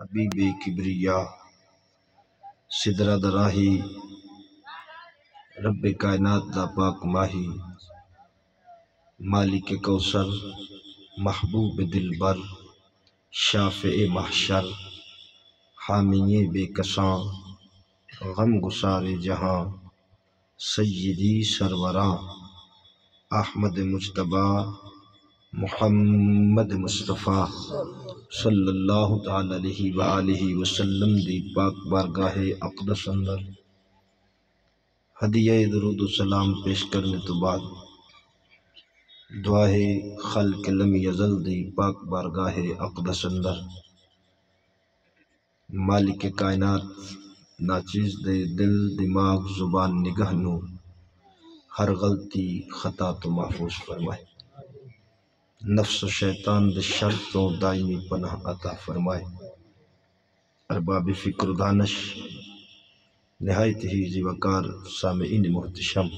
حبیب کبریا سدرہ دراہی رب کائنات دا پاک ماہی مالک کوثر محبوب دلبر شافع محشر حامی بے کساں غم گسار جہاں سیدی سروراں احمد مجتبیٰ محمد مصطفیٰ صلی اللہ تعالی علیہ وآلہ وسلم دی پاک بارگاہ اقدس اندر ہدیہ درود و سلام پیش کرنے تو بعد دعا ہے خلق لم یزل دی پاک بارگاہ اقدس اندر مالک کائنات ناچیز دے دل دماغ زبان نگاہ نو ہر غلطی خطا تو محفوظ فرمائے، نفس و شیطان دے شر تو دائمی پناہ عطا فرمائے۔ ارباب فکر و دانش نہایت ہی زیوکار سامعین محتشم،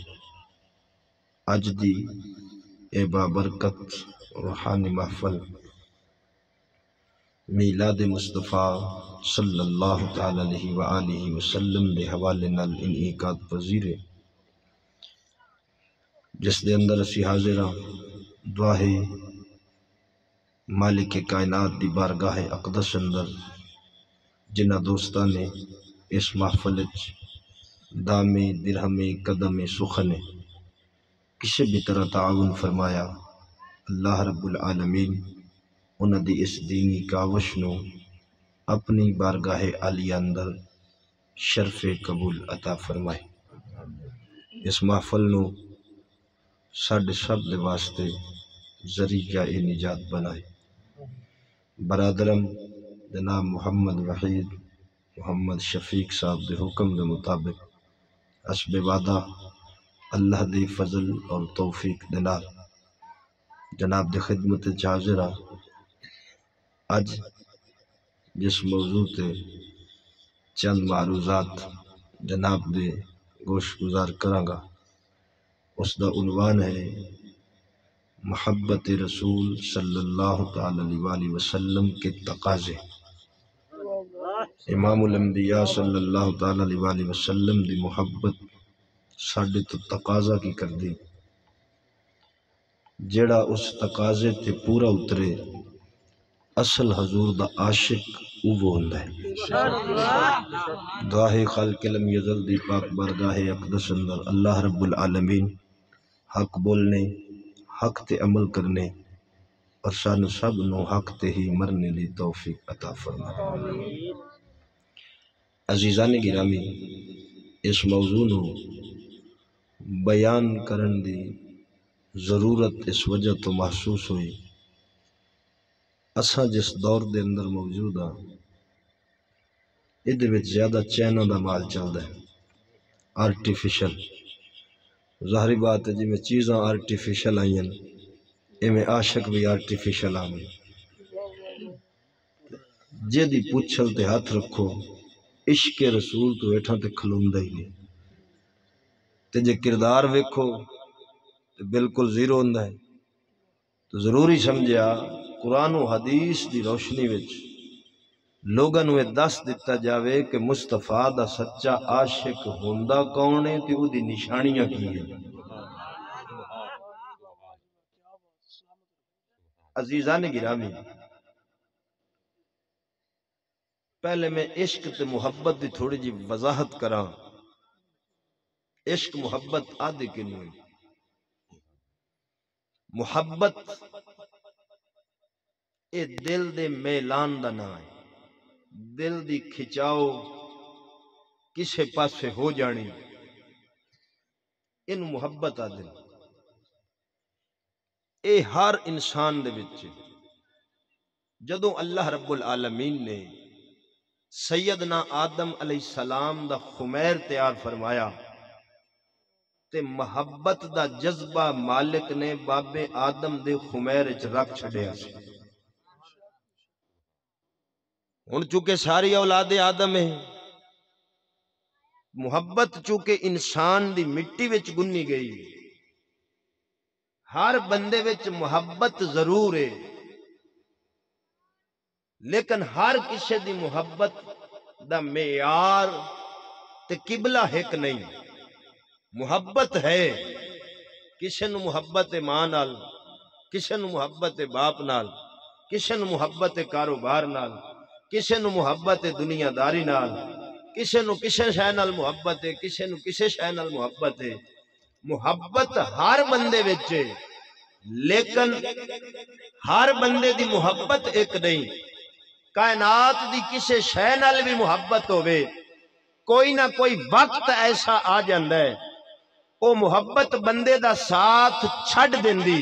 اج دی اے بابرکت روحانی محفل میلاد مصطفیٰ صلی اللہ تعالی علیہ وآلہ وسلم دے حوالے نال انعقاد پذیر ہے، جس دے اندر اسی حاضر ہاں۔ دعا ہے مالک کائنات دی بارگاہ اقدس اندر جنہ دوستاں نے اس محفل وچ دامے درہمے قدمے سخنے کسی بھی طرح تعاون فرمایا، اللہ رب العالمین انہاں دی اس دینی کاوش نو اپنی بارگاہ عالیہ اندر شرف قبول عطا فرمائے۔ اس محفل نو ساڈے سب دے واسطے ذریعہ نجات بنائے۔ برادرم جناب محمد وحید محمد شفیق صاحب دے حکم دے مطابق حسب وعدہ اللہ دے فضل اور توفیق دے نال جناب دے خدمت حاضر ہاں۔ اج جس موضوع تے چند معروضات جناب دے گوش گزار کراں گا اس دا عنوان ہے محبت رسول صلی اللہ تعالی علیہ وسلم کے تقاضے۔ امام الانبیاء صلی اللہ تعالی علیہ وسلم دی محبت ساڈے تو تقاضا کی کر دی، جیڑا اس تقاضے تے پورا اترے اصل حضور دا عاشق اوہ ہوندا ہے۔ دعا ہے خالق لم یزل دی پاک بارگاہ اقدس اندر اللہ رب العالمین حق بولنے حق تے عمل کرنے اور سانو سب نو حق تے ہی مرنے دی توفیق عطا فرمائے۔ عزیزان گرامی، اس موضوع نو بیان کرن دی ضرورت اس وجہ تو محسوس ہوئی، اساں جس دور دے اندر موجود ہاں ادھے وچ زیادہ چینوں دا مال چلدا ہے، آرٹیفیشل۔ ظاہری بات ہے جی میں چیزاں آرٹیفیشل آئیں ایویں عاشق بھی آرٹیفیشل آویں، جے دی پچھل تے ہاتھ رکھو عشق رسول تو ہیٹھاں تے کھلوندا ہی نہیں، تے جے کردار ویکھو تے بالکل زیرو ہوندا ہے۔ تو ضروری سمجھیا قرآن و حدیث دی روشنی وچ لوگاں نوں دس دتا جاوے کہ مصطفیٰ دا سچا عاشق ہوندا کون ہے تے او دی نشانیاں کی ہیں۔ عزیزان گرامی، پہلے میں عشق تے محبت دی تھوڑی جی وضاحت کراں۔ عشق محبت آدھے کنوں ہے۔ محبت اے دل دے میلان دا نام ہے، دل دی کھچاؤ کسے پاسے ہو جانی ان محبت آدھے۔ اے ہر انسان دے وچ جدوں اللہ رب العالمین نے سیدنا آدم علیہ السلام دا خمیر تیار فرمایا تے محبت دا جذبہ مالک نے بابے آدم دے خمیر وچ رکھ چھڈیا سی۔ ہن چونکہ ساری اولاد آدم ہے، محبت چونکہ انسان دی مٹی وچ گنی گئی، ہر بندے وچ محبت ضرور ہے، لیکن ہر کسی دی محبت دا معیار تے قبلہ ایک نہیں. محبت ہے کسی نو محبت ماں نال، کسی نو محبت باپ نال، کسی نو محبت کاروبار نال، کسی نو محبت دنیا داری نال، کسی نو کسی شے نال محبت ہے، کسی نو کسی شے نال محبت ہے. محبت ہر بندے وچ ہے لیکن ہر بندے دی محبت ایک نہیں. کائنات دی کسی شے نال بھی محبت ہوے، کوئی نہ کوئی وقت ایسا آ جاندا ہے او محبت بندے دا ساتھ چھڈ دیندی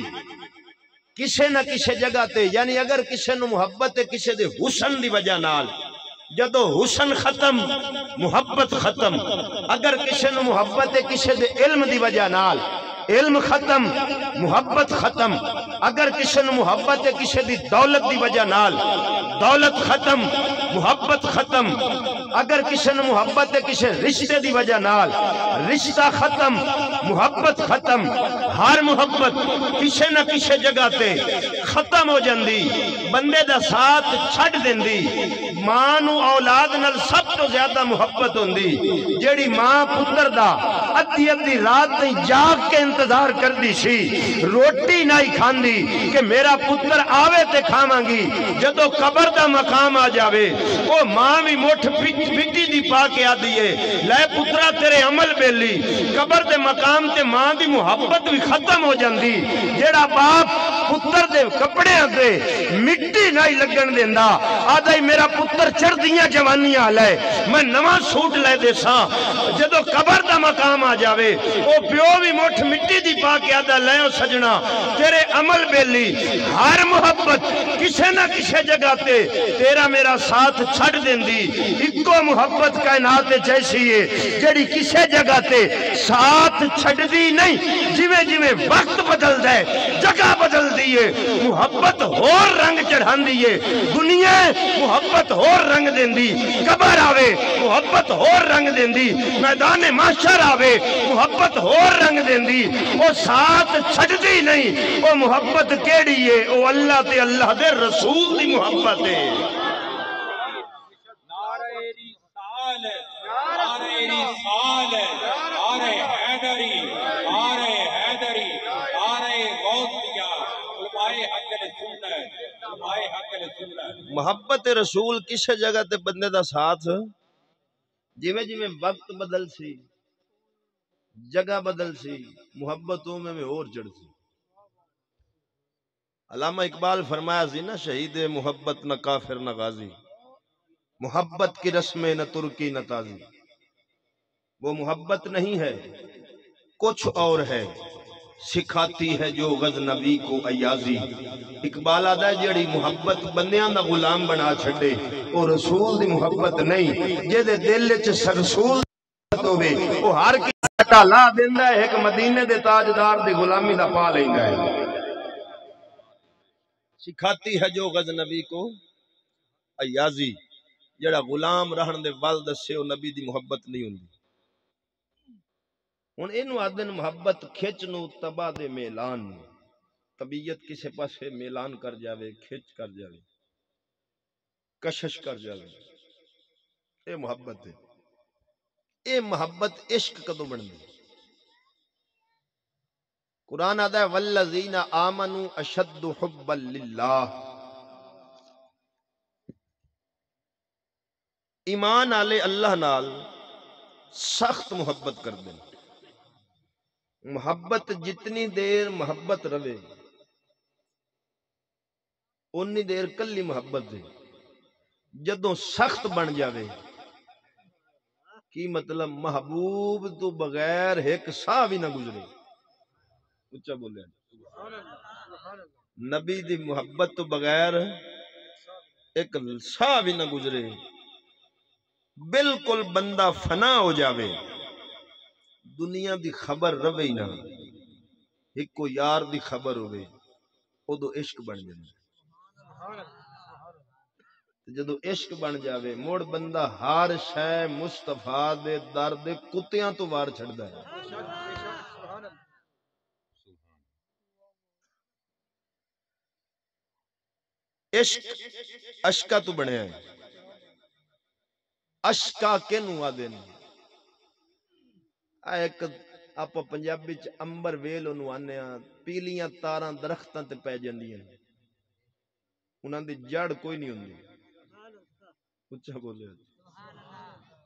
کسے نہ کسے جگہ تے. یعنی اگر کسے نو محبت ہے کسے دے حسن دی وجہ نال، جدو حسن ختم محبت ختم. اگر کسے نو محبت ہے کسے دے علم دی وجہ نال، علم ختم محبت ختم. اگر کسے نو محبت ہے کسے دی دولت دی وجہ نال، دولت ختم محبت ختم. اگر کسے نو محبت ہے کسے رشتے دی وجہ نال، رشتہ ختم محبت ختم. ہر محبت کسے نہ کسے جگہ تے ختم ہو جاندی، بندے دا ساتھ چھڈ دیندی. ماں نو اولاد نال سب تو زیادہ محبت ہوندی، جیڑی ماں پتر دا ادھی ادھی رات نہیں جاگ کے انتظار کر دی سی، روٹی نہیں کھاندی کہ میرا پتر آوے تے کھاواں گی. جدو قبر دا مقام آ جاوے او ماں بھی مٹھ پٹی دی پا کے آ دیئے لے پترا تیرے عمل بیلی. قبر دے مقام تے ماں دی محبت بھی ختم ہو جاندی. جیڑا باپ پتر دے کپڑے آتے مٹی نہیں لگن دیندا، آدھائی میرا پتر چڑھ دیاں جوانیاں لے میں نواں سوٹ لے دے ساں. جدو قبر دا مقام آ جاوے او پیو بھی مٹھ مٹی دی پا کے آدھا لے او سجنا تیرے عمل بیلی. ہر محبت کسے نہ کسے جگہ تے تیرا میرا ساتھ چھڑ دیندی. ایکو محبت کائنات جیسی ہے جڑی کسے جگہ تے ساتھ چھڑ دی نہیں. جویں جویں وقت بدل دے جگہ بدل دیئے محبت اور رنگ چڑھان دیئے. دنیا محبت اور رنگ دیندی، قبر آوے محبت اور رنگ دیندی، میدان محشر آوے محبت اور رنگ دیندی. وہ ساتھ چھڑ دی نہیں. وہ محبت کیڑی ہے؟ وہ اللہ تے اللہ دے رسول دی محبت ہے. محبت رسول کسے جگہ تے بندے دا ساتھ جویں جویں وقت بدل سی، جگہ بدل سی، محبتوں میں اور جڑ سی. علامہ اقبال فرمایا سی نا، شہید محبت نہ کافر نہ غازی، محبت کی رسمیں نہ ترکی نہ تازی. وہ محبت نہیں ہے کچھ اور ہے، سکھاتی ہے جو غزنبی کو ایازی. اقبال آدھا ہے جیڑی محبت بندیاں دا غلام بنا چھڑے وہ رسول دی محبت نہیں. جے دے دل وچ رسول ہوے وہ ہر کسی لا دیندا ہے، ایک مدینے دے تاجدار دی غلامی دا پا لیندا ہے. سکھاتی ہے جو غزنبی کو ایازی، جڑا غلام رہن دے ول دسے او نبی دی محبت نہیں ہوندی. ہن اینو آدن محبت کھچ نو تبا دے میلان. طبیعت کسے پاسے میلان کر جاوے، کھچ کر جاوے، کشش کر جاوے، اے محبت ہے. اے محبت عشق کدو بندی؟ قرآن آدھا ہے والذین آمنوا اشد حبا للہ. ایمان آلے اللہ نال سخت محبت کر دیں. محبت جتنی دیر محبت رہے انی دیر کلی محبت دے. جدوں سخت بن جاوے کی مطلب محبوب تو بغیر ایک ساہ بھی نہ گزرے. اچھا بولے نبی دی محبت تو بغیر ایک ساہ بھی نہ گزرے. بالکل بندہ فنا ہو جاوے، دنیا دی خبر رہے نہ، ایک کو یار دی خبر ہوئے ادو عشق بن جائے. جدو عشق بن جاوے موڑ بندہ ہر شے مصطفیٰ دے در دے کتیاں تو وار چھڑدا ہے. عشق اشکا تو بنے ہیں، اشکا کینوں آدھے نہیں، ایک آپ پنجابی چ امبر ویل انہوں آنے ہیں، پیلیاں تاراں درختاں تے پہ جاندیاں، انہاں دی جڑ کوئی نہیں ہوندی، اچھا بولے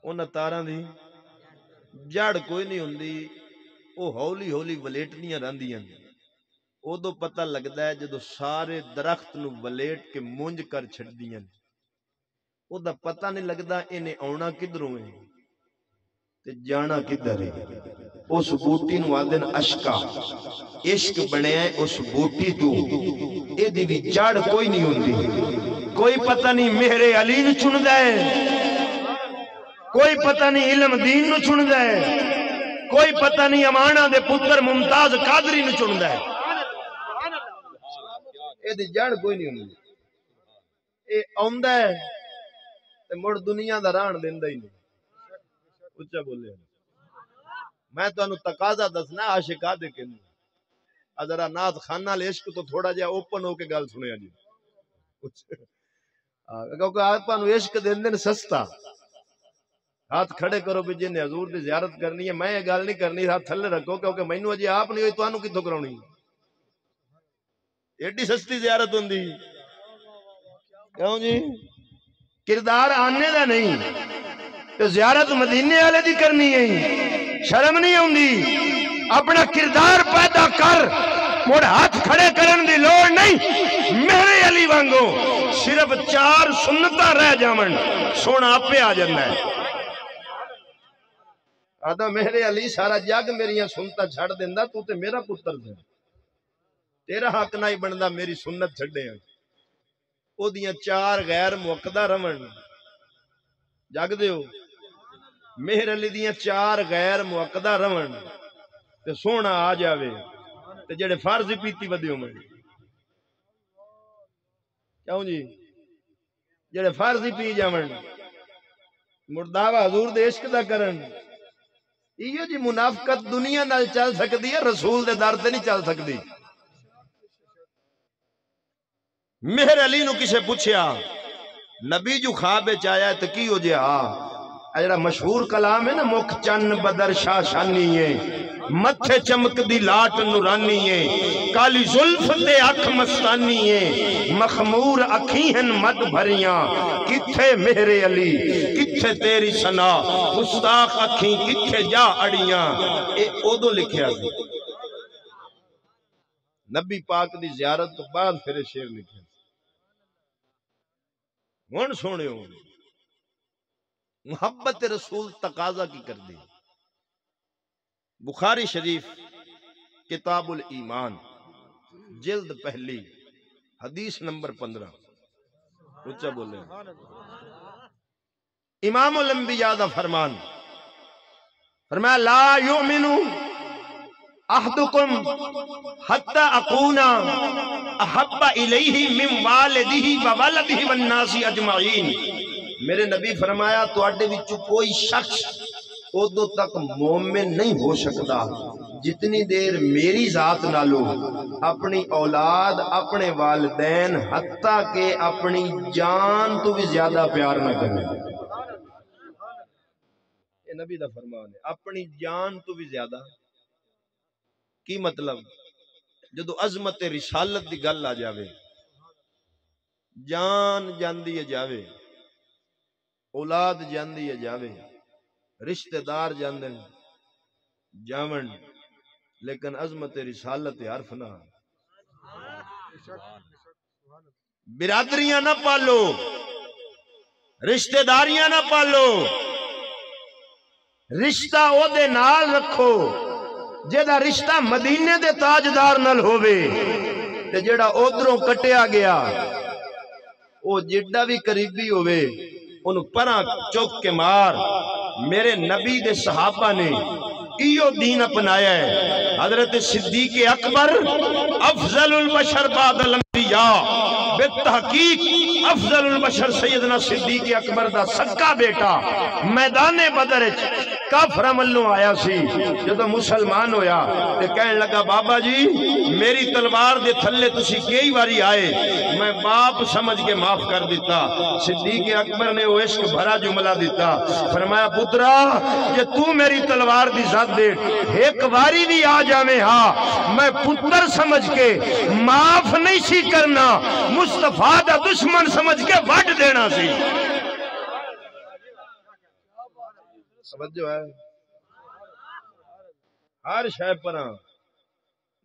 انہاں تاراں دی جڑ کوئی نہیں ہوندی، وہ ہولی ہولی ولیٹنیاں رہندیاں، ادو پتہ لگدا ہے جدو سارے درخت نو ولیٹ کے مونج کر چھڑدیاں، او دا پتہ نہیں لگدا انہیں آنا کدھروں ہے تے جانا کدھر ہے۔ اس بوٹی نو آدن اشکا، عشق بنیا ہے اس بوٹی تو، اے دی بھی جڑ کوئی نہیں ہوندی، کوئی پتہ نہیں مہر علی نو چندا ہے، کوئی پتہ نہیں علم دین نو چندا ہے، کوئی پتہ نہیں امانہ دے پتر ممتاز قادری نو چندا ہے، اے دی جڑ کوئی نہیں ہوندی، اے آندا ہے تے مڑ دنیا دا ران دیندا ہی نہیں، اچھا بولے میں تانوں تقاضا دسنا عاشقاں دے کینوں، ذرا ناز خانہ عشق تو تھوڑا جہا اوپن ہو کے گل سنیا جی، کیونکہ آپاں نوں عشق دیندے نے سستا، ہاتھ کھڑے کرو بھی جن حضور دی زیارت کرنی ہے، میں یہ گل نہیں کرنی، ہاتھ تھلے رکھو کیونکہ مینوں اجے آپ نہیں ہوئی تانوں کتھوں کراونی، ایڈی سستی زیارت ہوندی کیوں جی؟ کردار آنے دا نہیں تو زیارت مدینے والے دی کرنی ہے، شرم نہیں ہوندی، اپنا کردار پیدا کر، مڑ ہاتھ کھڑے کرن دی لوڑ نہیں، میرے علی وانگو صرف 4 سنتاں رہ جاون سونا آپے آ جاندا ہے، آدھا میرے علی سارا جگ میریاں سنتاں چھڑ دیندا، تو تے میرا پتر ہے، تیرا حق نہیں بندا میری سنت چھڑے ہیں، او دیاں 4 غیر موقدہ رمن جگ دیو، مہر علی دیاں 4 غیر موقدہ رمن تے سونا آ جاوے تے جڑے فرض پیتی ودیوں میں کیوں جی جڑے فرض پی جاون مرداوا حضور دے عشق دا کرن، ایو جی منافقت دنیا نال چل سکدی ہے، رسول دے در تے نہیں چل سکدی۔ مہر علی نو کسے پوچھیا نبی جو خواب وچ آیا ہے تے کی ہو جیا، جڑا مشہور کلام ہے نا، مکھ چن بدر شاہ شانی ہے، متھے چمک دی لاٹ نورانی ہے، کالی زلف تے اکھ مستانی ہے، مخمور اکھیں مد بھریاں، کتھے مہر علی کتھے تیری سنا، گستاخ اکھیں کتھے جا اڑیاں، اے اودو لکھیا سی نبی پاک دی زیارت تو بعد پھر شعر لکھیا، ہن سنیو محبت رسول تقاضا کی کر دی، بخاری شریف کتاب الایمان جلد پہلی حدیث نمبر 15، اچھا بولے امام الانبیاء دا فرمان، فرمایا لا یؤمن احدکم حتی اکونا احب الیہ من والدہ وولدہ والناس اجمعین، میرے نبی فرمایا تو اڈے وچوں کوئی شخص ادو تک مومن نہیں ہو سکتا جتنی دیر میری ذات نالو اپنی اولاد اپنے والدین حتیٰ کہ اپنی جان تو بھی زیادہ پیار نہ کرے، یہ نبی دا فرمان ہے، اپنی جان تو بھی زیادہ، کی مطلب جدو عظمت رسالت دی گل آ جاوے، جان جاندی ہے جاوے، اولاد جاندی ہے جاوے، رشتہ دار جاندن جاون، لیکن عظمت رسالت حرف نہ، برادریاں نہ پالو، رشتہ داریاں نہ پالو، رشتہ او دے نال رکھو جیڑا رشتہ مدینے دے تاجدار نال ہووے، تے جیڑا ادھروں کٹیا گیا او جیڑا بھی قریبی ہووے انہوں پرا چوک کے مار، میرے نبی دے صحابہ نے ایو دین اپنایا ہے، حضرت صدیق اکبر افضل البشر بعد الانبیاء، بالتحقیق افضل البشر سیدنا صدیق اکبر دا سکا بیٹا میدان بدر کافراں والوں آیا سی جدو مسلمان ہویا تے کہن لگا بابا جی میری تلوار دے تھلے تسی کئی واری آئے میں باپ سمجھ کے معاف کر دیتا صدیق اکبر نے وہ عشق بھرا جملہ دیتا فرمایا پترا کہ تو میری تلوار دی ذات دے ایک واری بھی آ جاویں ہاں میں پتر سمجھ کے معاف نہیں سی کرنا مصطفیٰ دا دشمن سمجھ کے وڈ دینا سی سمجھو ہے ہر شے پراں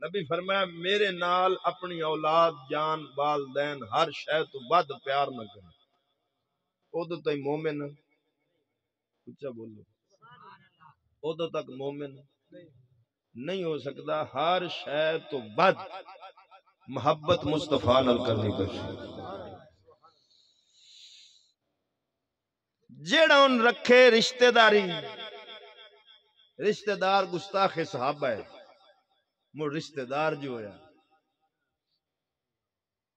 نبی فرمایا میرے نال اپنی اولاد جان والدین ہر شے تو ود پیار نہ کرے ادو تک مومن اچھا بولو ادو تک مومن نہیں ہو سکتا ہر شے تو ود محبت مصطفیٰ نال کرنی پڑی جیڑا ان رکھے رشتہ داری رشتہ دار گستاخ صحابہ ہے مڑ رشتہ دار جو ہویا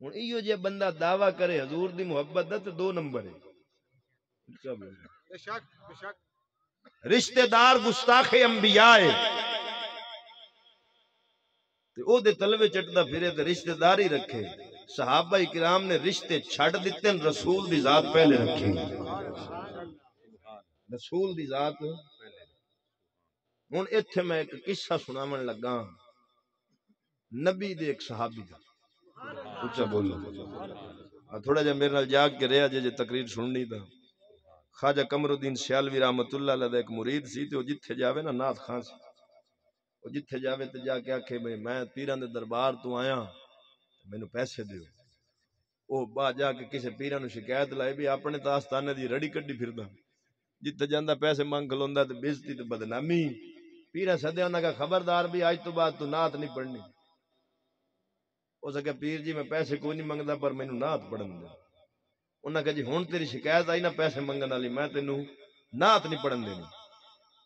ہن ایو جے بندہ دعویٰ کرے حضور دی محبت دا تے دو نمبر ہے رشتہ دار گستاخ انبیاء ہے تے او دے تلوے چٹدا پھرے تے رشتہ داری رکھے صحابہ کرام نے رشتے چھڑ دیتے رسول دی ذات پہلے رکھی رسول دی ذات ہن ایتھے میں ایک قصہ سناون لگا نبی دے ایک صحابی دا اچھا بولو تھوڑا جا میرے نال جاگ کے رہا جے تقریر سننی دا خواجہ قمر الدین سیالوی رحمت اللہ علیہ دا ایک مرید سی تے او جتھے جاوے نا نعت خان سی او جتھے جاوے تے جا کے آکھے بھئی میں پیراں دے دربار تو آیا مینوں پیسے دیو او با جا کے کسے پیراں نو شکایت لائے بھی اپنے تا آستانے دی رڑی کڈی پھردا جتھے جاندا پیسے مانگ کھلوندا تے بےزتی تے بدنامی پیرا سدے انہاں کا خبردار بھی آج تو بعد تو نعت نہیں پڑھنی ہو سکے پیر جی میں پیسے کوئی نہیں منگدا پر مینوں نعت پڑھن دے انہاں کہا جی ہن تیری شکایت آئی نا پیسے منگن والی میں تینوں نعت نہیں پڑھن دینی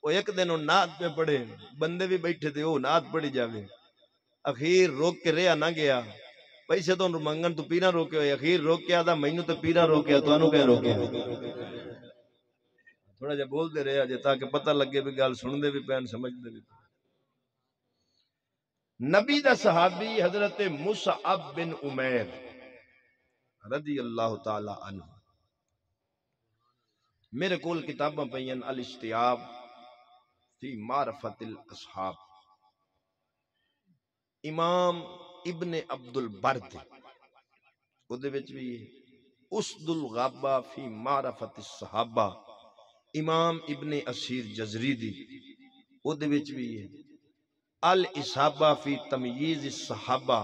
او ایک دن او نعت پہ پڑھے بندے بھی بیٹھے تھے او نعت پڑھی جاوے اخیر روک کے رہا نہ گیا پیسے تو منگن تو پیرا روکے ہوئے اخیر روک کے آدھا مینوں تو پیرا روکیا تو انہوں کیا روکے تھوڑا جا بول دے رہے جے تاکہ پتہ لگے بھی گال سن دے بھی پین سمجھ دے بھی نبی دا صحابی حضرت مصعب بن عمیر رضی اللہ تعالی عنہ میرے کول کتاباں پئین الاشتیاب فی معرفت الاصحاب امام ابن عبد البر او دے وچ بھی اسد الغابہ فی معرفت الصحابہ امام ابن اسیر جزری دی او دے وچ بھی الاصابہ فی تمییز الصحابہ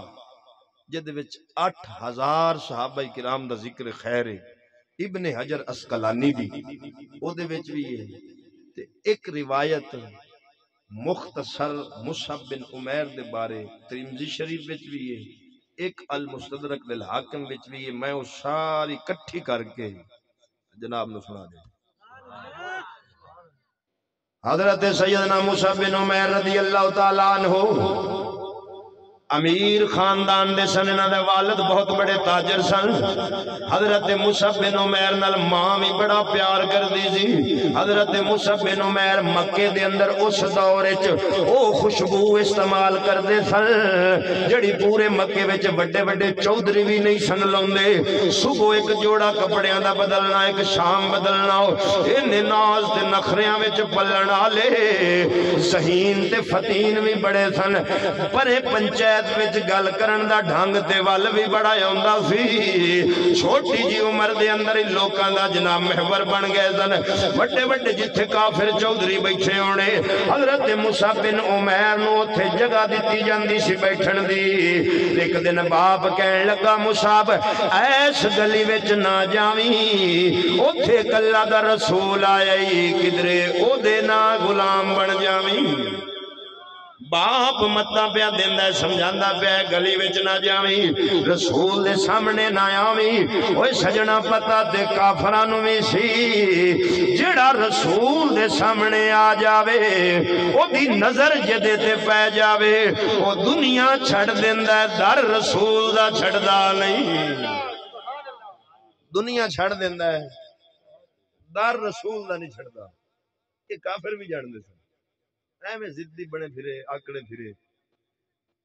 جدے وچ 8000 صحابہ کرام دا ذکر خیر ہے ابن حجر اسقلانی دی او دے وچ بھی ہے تے ایک روایت مختصر مصعب بن عمیر دے بارے ترمذی شریف وچ بھی ہے ایک المستدرک للحاکم وچ بھی ہے میں وہ ساری کٹھی کر کے جناب نے سنا دے حضرت سیدنا مصعب بن عمیر رضی اللہ تعالیٰ عنہ امیر خاندان دے سن انہاں دے والد بہت بڑے تاجر سن حضرت مصعب بن عمیر نال ماں بھی بڑا پیار کردی سی حضرت مصعب بن عمیر مکے دے اندر اس دور وچ او خوشبو استعمال کردے سن جڑی پورے مکے وچ بڑے بڑے چودھری بھی نہیں سن لاوندے صبح ایک جوڑا کپڑیاں دا بدلنا ایک شام بدلنا اینے ناز تے نخریاں وچ پلن والے ذہین تے فتین بھی بڑے سن پر پنچایت وچ گل کرن دا ڈھنگ تے ول بھی بڑا آوندا سی چھوٹی جی عمر دے اندر ہی لوکاں دا جناب محور بن گئے سن بڑے بڑے جتھے کافر چودھری بیٹھے ہونے حضرت مصعب بن عمیر نو اوتھے جگہ دتی جاندی سی بیٹھن دی ایک دن باپ کہن لگا مصعب ایس گلی وچ نہ جاویں اوتھے اللہ دا رسول آیا ہی کدرے او دے نا غلام بن جاویں باپ متا پیا دیندا ہے سمجھاندا پیا گلی وچ نہ جاویں رسول دے سامنے نہ آویں اوے سجنا پتہ تے کافراں نوں وی سی جڑا رسول دے سامنے آ جاوے او دی نظر جدے تے پے جاوے او دنیا چھڑ دیندا ہے در رسول دا چھڑدا نہیں دنیا چھڑ دیندا ہے در رسول دا نہیں چھڑدا یہ کافر بھی جان دے سن ایویں ضدی بنے پھرے آکڑے پھرے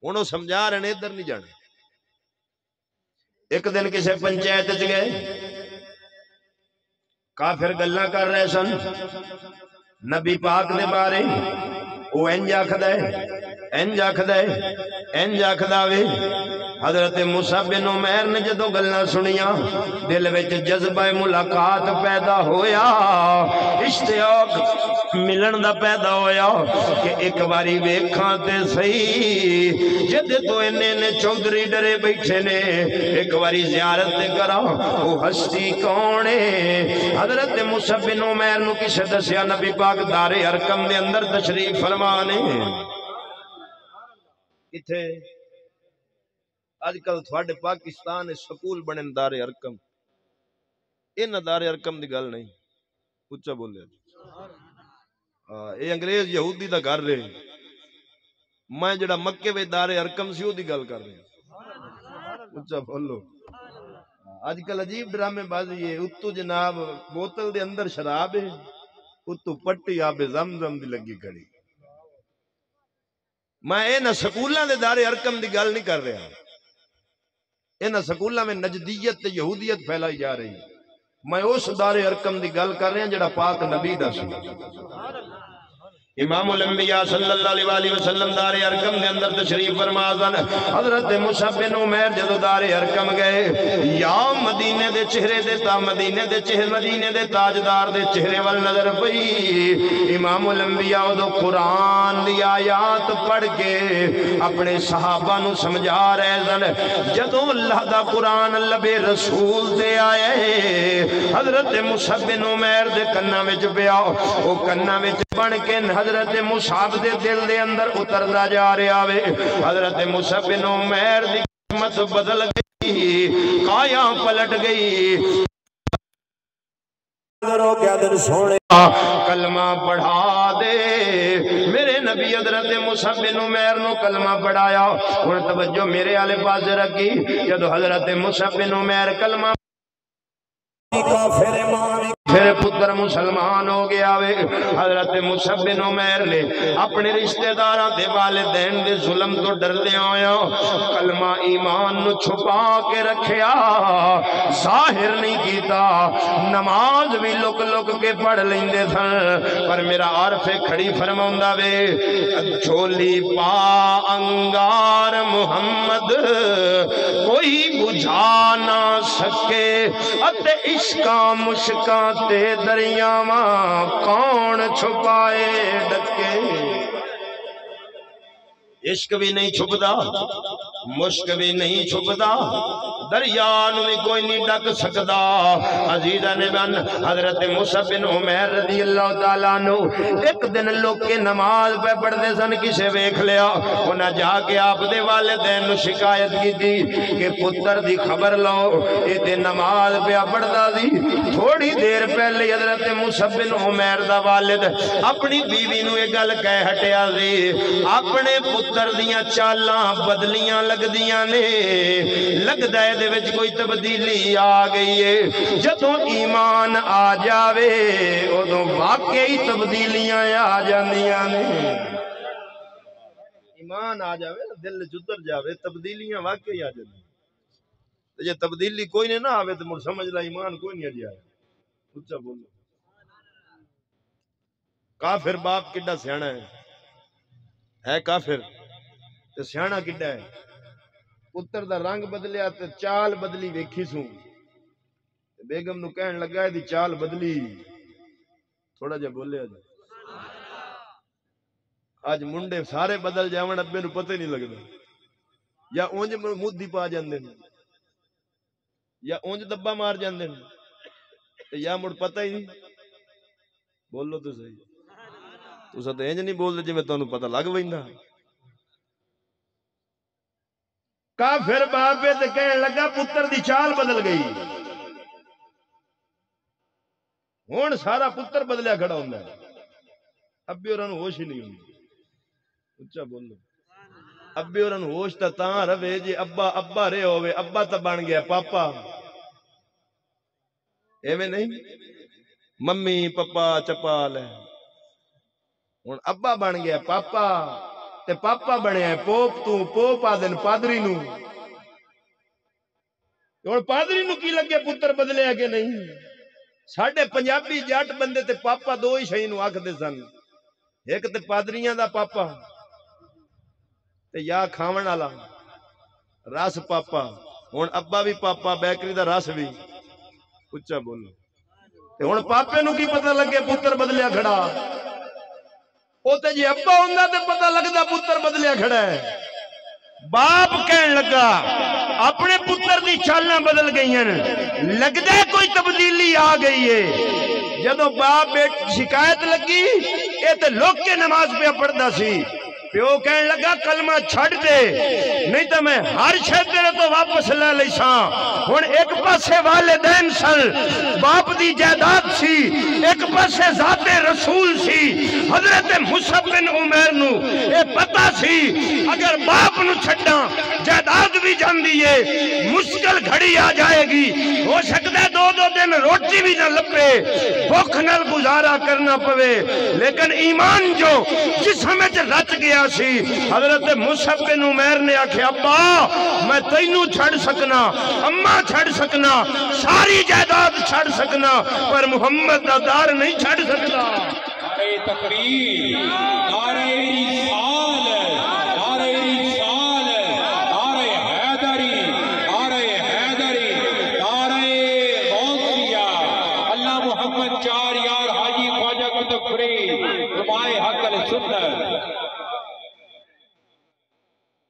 ہن سمجھا رہے ادھر نہیں جانا ایک دن کسی پنچایت چ گئے کافر گلاں کر رہے سن نبی پاک دے بارے وہ انج آکھدا ہے انج آکھدا ہے انج آکھدا وے حضرت موسیٰ بن عمیر نے جدو گلاں سنیاں دل وچ جذبہ ملاقات پیدا ہویا اشتیاق ملن دا پیدا ہویا کہ ایک باری ویکھاں تے صحیح جد تو نے چودھری ڈرے بیٹھے نے ایک باری زیارت تے کرا وہ ہستی کون ہے حضرت موسیٰ بن عمیر نو کسے دسیا نبی پاک دار ارقم دے اندر تشریف فرمانے کتھے آج کل تھوڑے پاکستان سکول بنے دار ارقم انہاں دار ارقم دی گل نہیں اچھا بولے اے انگریز یہودی دا گھر رہے میں جڑا مکے وچ دار ارقم سی او دی گل کر رہا اچھا بولو آج کل عجیب ڈرامے بازی ہے اتو جناب بوتل دے اندر شراب ہے اتو پٹی آب زمزم دی لگی کھڑی میں انہاں سکولاں دے دار ارقم دی گل نہیں کر رہا انہاں سکولاں میں نجدیت تے یہودیت پھیلائی جا رہی میں اس دار ارقم دی گل کر رہا جڑا پاک نبی دا سی امام الانبیاء صلی اللہ علیہ وآلہ وسلم دار ارقم دے اندر تشریف فرما سن حضرت موسیٰ بن عمیر جدو دار ارقم گئے یا مدینے دے چہرے دے تا مدینے دے چہرے مدینے دے تاجدار دے چہرے وال نظر پئی امام الانبیاء دو قرآن دی آیات پڑھ کے اپنے صحابہ نو سمجھا رہے سن جدو اللہ دا قرآن لبے رسول دے آئے حضرت موسیٰ بن عمیر دے کنہ وچ پیا او کنہ وچ بن کے حضرت مصعب دے دل دے اندر اتردا جا رہا وے حضرت موسیٰ بن عمیر دی قسمت بدل گئی کایاں پلٹ گئی کیا دن سونے کلمہ پڑھا دے میرے نبی حضرت موسیٰ بن عمیر نو کلمہ پڑھایا اور توجہ میرے آلے پاس رکھی جدو حضرت موسیٰ بن عمیر کلمہ پھر پتر مسلمان ہو گیا وے حضرت موسیٰ بن عمیر نے اپنے رشتہ داراں دے والدین دے ظلم تو ڈر دے آیا کلمہ ایمان نو چھپا کے رکھیا ظاہر نہیں کیتا نماز بھی لک لک کے پڑھ لیندے تھن پر میرا عارف کھڑی فرماوندا وے جھولی پا انگار محمد کوئی بجھا نہ سکے اتے عشقاں مشکاں تے دریاواں کون چھپائے ڈکے عشق بھی نہیں چھپدا مشک بھی نہیں چھپدا دریان بھی کوئی نہیں ڈک سکدا عزیزہ نبن حضرت موسیٰ بن عمیر رضی اللہ تعالیٰ عنہ ایک دن لوگ کے نماز پہ پڑھ دے سن کسے ویکھ لیا انہاں جا کے آپ دے والدین نو شکایت کی تھی کہ پتر دی خبر لو اے تے نماز پہ پڑھ دا دی تھوڑی دیر پہلے حضرت موسیٰ بن عمیر دا والد اپنی بیوی نو ایک گل کہہ ہٹیا دی اپنے پتر دیاں چالاں بدلیاں لگ دیاں نے لگ دائے دے وچ کوئی تبدیلی آ گئی ہے جدوں ایمان آ جاوے ادوں واقعی تبدیلیاں آ جاندیاں نے ایمان آ جاوے دل جدر جاوے تبدیلیاں واقعی آ جاندیاں جے تبدیلی کوئی نہیں نہ آوے تو مر سمجھ لا ایمان کوئی نہیں آ جائے اچھا بولو کافر باپ کڈا سیاںا ہے کافر تے سیاںا کڈا ہے پتر دا رنگ بدلیا تے چال بدلی ویکھی سوں بیگم نو کہن لگا ہے دی چال بدلی تھوڑا جا بولے آج منڈے سارے بدل جاون ابے نو پتہ نہیں لگدا یا اونج مودی پا جاندے یا اونج دبا مار جاندے یا مڑ پتہ ہی نہیں بولو تو صحیح تساں تے انج نہیں بولدے جویں تانوں پتہ لگ ویندا کافر باپے تے کہنے لگا پتر دی چال بدل گئی ہون سارا پتر بدلیا کھڑا ہوندا ہے ابے اوراں نوں ہوش ہی نہیں ہوندی اچھا بولو ابے اوراں نوں ہوش تاں رہے جے ابا رہے ہوے ابا تا بن گیا پاپا ایویں نہیں ممی پپا چپال ہے ہن ابا بن گیا پاپا تے پاپا بنیا پوپ تو پوپ آدن پادری نو ہن پادری نو کی لگے پتر بدلیا کہ نہیں ساڈے پنجابی جٹ بندے تے پاپا دو ہی شئی نو آکھدے سن ایک تے پادریاں دا پاپا تے یا کھاون والا رس پاپا ہن ابا بھی پاپا بیکری دا رس بھی اچا بولو ہن پاپے نو کی پتہ لگے پتر بدلیا کھڑا او تے جی ابا ہوندا تے پتہ لگدا پتر بدلیا کھڑا ہے باپ کہن لگا اپنے پتر دی چالاں بدل گئی ہیں لگدا ہے کوئی تبدیلی آ گئی ہے جدو باپ شکایت لگی اے تے لوگ کے نماز پہ پڑھدا سی پیو کہن لگا کلمہ چھڑ دے نہیں تو میں ہر شے تیرے تو واپس لے لیساں ہن ایک پاسے والدین سن باپ دی جائیداد سی ایک پاسے ذات رسول سی حضرت مصعب بن عمیر نو اے پتہ سی اگر باپ نو چھڈاں جائیداد بھی جاندی ہے مشکل گھڑی آ جائے گی ہو سکتا ہے دو دن روٹی بھی نہ لبے بھوک نال گزارا کرنا پوے لیکن ایمان جو جسم وچ رچ گیا سی حضرت مصعب بن عمیر نے آکھیا ابا میں تینوں چھڑ سکنا اماں چھڑ سکنا ساری جائیداد چھڑ سکنا پر محمد دا دار نہیں چھڑ سکتا نعرہ تکبیر نعرہ رسالت نعرہ رسالت نعرہ حیدری نعرہ حیدری نعرہ غوثیہ اللہ محمد چار یار حاجی خواجہ قطب فرید علماء حق السنت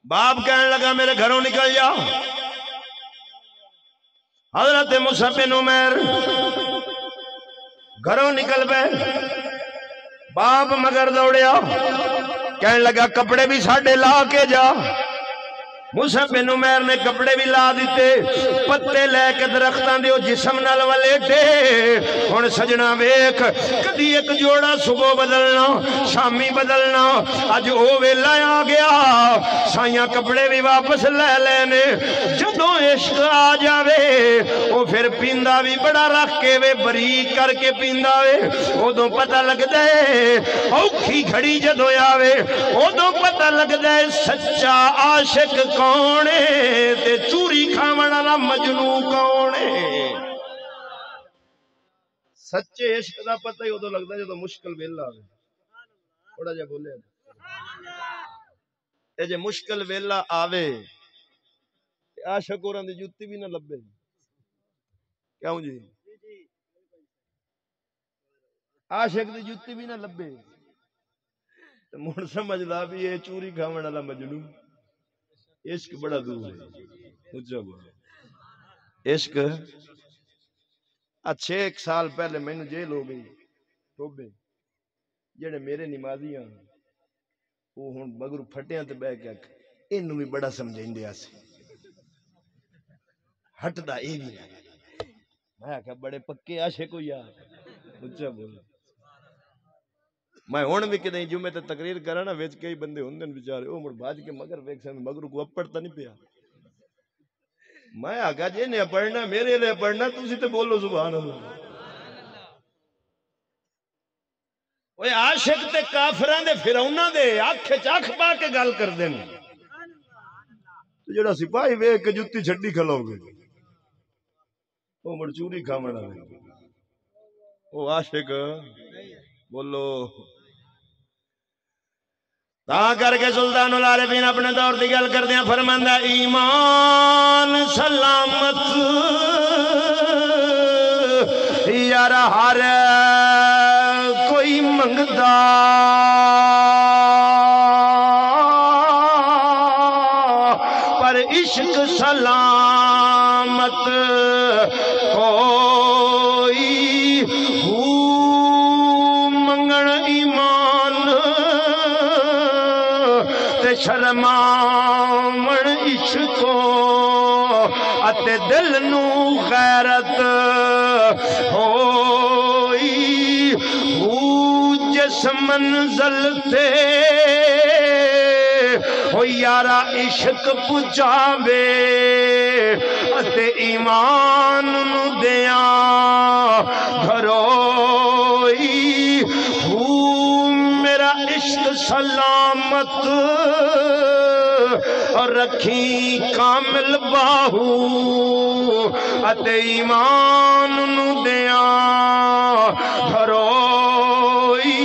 باپ کہنے لگا میرے گھروں نکل جا حضرت مصعب بن عمیر گھروں نکل گئے باپ مگر دوڑیا کہنے لگا کپڑے بھی ساڑھے لا کے جا مصعب بن عمیر نے کپڑے بھی لا دیتے پتے لے کے درختان دیو جسم نال ولیٹے ہن سجنا ویکھ کدی ایک جوڑا صبح بدلنا شامی بدلنا اج او ویلا آ گیا سائیاں کپڑے بھی واپس لے لینے جدوں عشق آ جاوے او پھر پیندا بھی بڑا رکھ کے وے بریک کر کے پیندا وے اودوں پتہ لگدا ہے اوکھی گھڑی جدوں آوے اودوں پتہ لگدا ہے سچا عاشق کون ہے تے چوری کھاون والا مجنو کون ہے سچے عشق دا پتہ ہی اودوں لگدا جدوں مشکل ویلا آوے تھوڑا جا بولے اے جے مشکل ویلا آوے عاشق اوراں دی جُتی بھی نہ لبے کیوں جی عاشق دی جُتی بھی نہ لبے تے مڑ سمجھ لا بھی اے چوری کھاون والا مجنو عشق بڑا دور ہے عشق اچھے ایک سال پہلے میں نے جیل ہو گئی توبے جڑے میرے نمازی ہیں وہ ہن مگر پھٹیاں تے بہ کے اینوں بھی بڑا سمجھیندے سی ہٹدا اے بھی میں کہ بڑے پکے عاشق ہو یار اچھا بول میں ہن بھی کدی جمعے تے تقریر کراں نا وچ کئی بندے ہوندے بیچارے او مڑ بھاج کے مگر ویکھ سن مگر کو پڑھتا نہیں پیا میں آگا جی نے پڑھنا میرے لیے پڑھنا تسی تے بولو سبحان اللہ اوے عاشق تے کافراں دے فرعوناں دے اکھ وچ اکھ پا کے گل کردے نے جڑا سپاہی ویکھ کے جُتی چھڈی کھلو گے او مڑ چوری کھاون والے او عاشق بولو تا کر کے سلطان العارفین اپنے دور دی گل کردیاں فرماندا ایمان سلامت یار ہر کوئی منگدا پر عشق سلامت کوئی ہو منگن ایمان شرماون عشقو اتے دل نو غیرت ہوئی ہو جس منزل تے ہو یارا عشق پچاوے اتے ایمان نو دیاں گھروئی ہو میرا عشق سلامت اور رکھی کامل باہو اتے ایمان نو دیاں دھروئی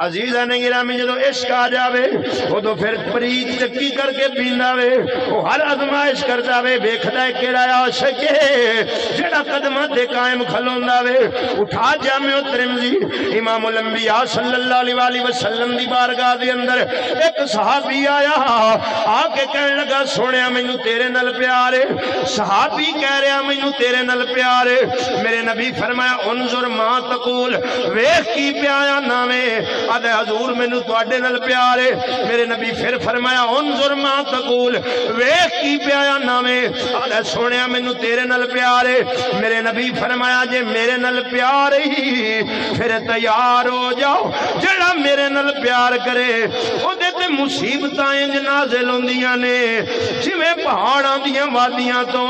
عزیزاں گرامی جدو عشق آ جاوے وہ تو پھر پریت چکی کر کے پیندا وے وہ ہر ازمائش کردا وے ویکھدا ہے کیڑا عاشق ہے جڑا قدماں تے قائم کھلوندا وے اٹھا جامع ترمذی امام الانبیاء صلی اللہ علیہ وآلہ وسلم دی بارگاہ دے اندر ایک صحابی آیا آ کے کہنے لگا سونیا مینوں تیرے نال پیار ہے صحابی کہہ رہا مینوں تیرے نال پیار ہے میرے نبی فرمایا انظر ما تقول ویکھ کی پیایا نامے آدھے حضور میں نو توڑے نل پیارے میرے نبی پھر فرمایا انظر ما تقول ویکھ کی پیایا نامے آدھے سونیا میں نو تیرے نل پیارے میرے نبی فرمایا جے میرے نل پیارے ہی پھر تیار ہو جاؤ جڑا میرے نل پیار کرے وہ دیتے مصیبتائیں نازل ہوندیاں نے جویں پہاڑاں دیاں وادیاں تو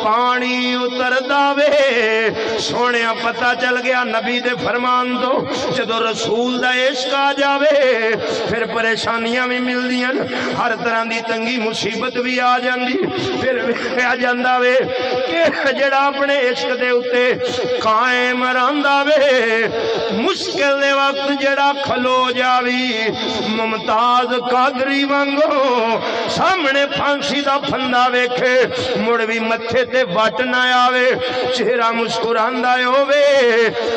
پانی اتر داوے سونیا پتہ چل گیا نبی دے فرمان تو جدو رسول دا عشق آ جاوے پھر پریشانیاں بھی مل دیاں ہر طرح دی تنگی مصیبت بھی آ جاندی پھر آ جاندا وے کہ جڑا اپنے عشق دے اتے قائم رہندا وے مشکل دے وقت جڑا کھلو جاوی ممتاز قادری وانگو سامنے پھانسی دا پھندا ویکھے مڑ بھی متھے تے وٹ نہ آوے چہرہ مسکراندا ہووے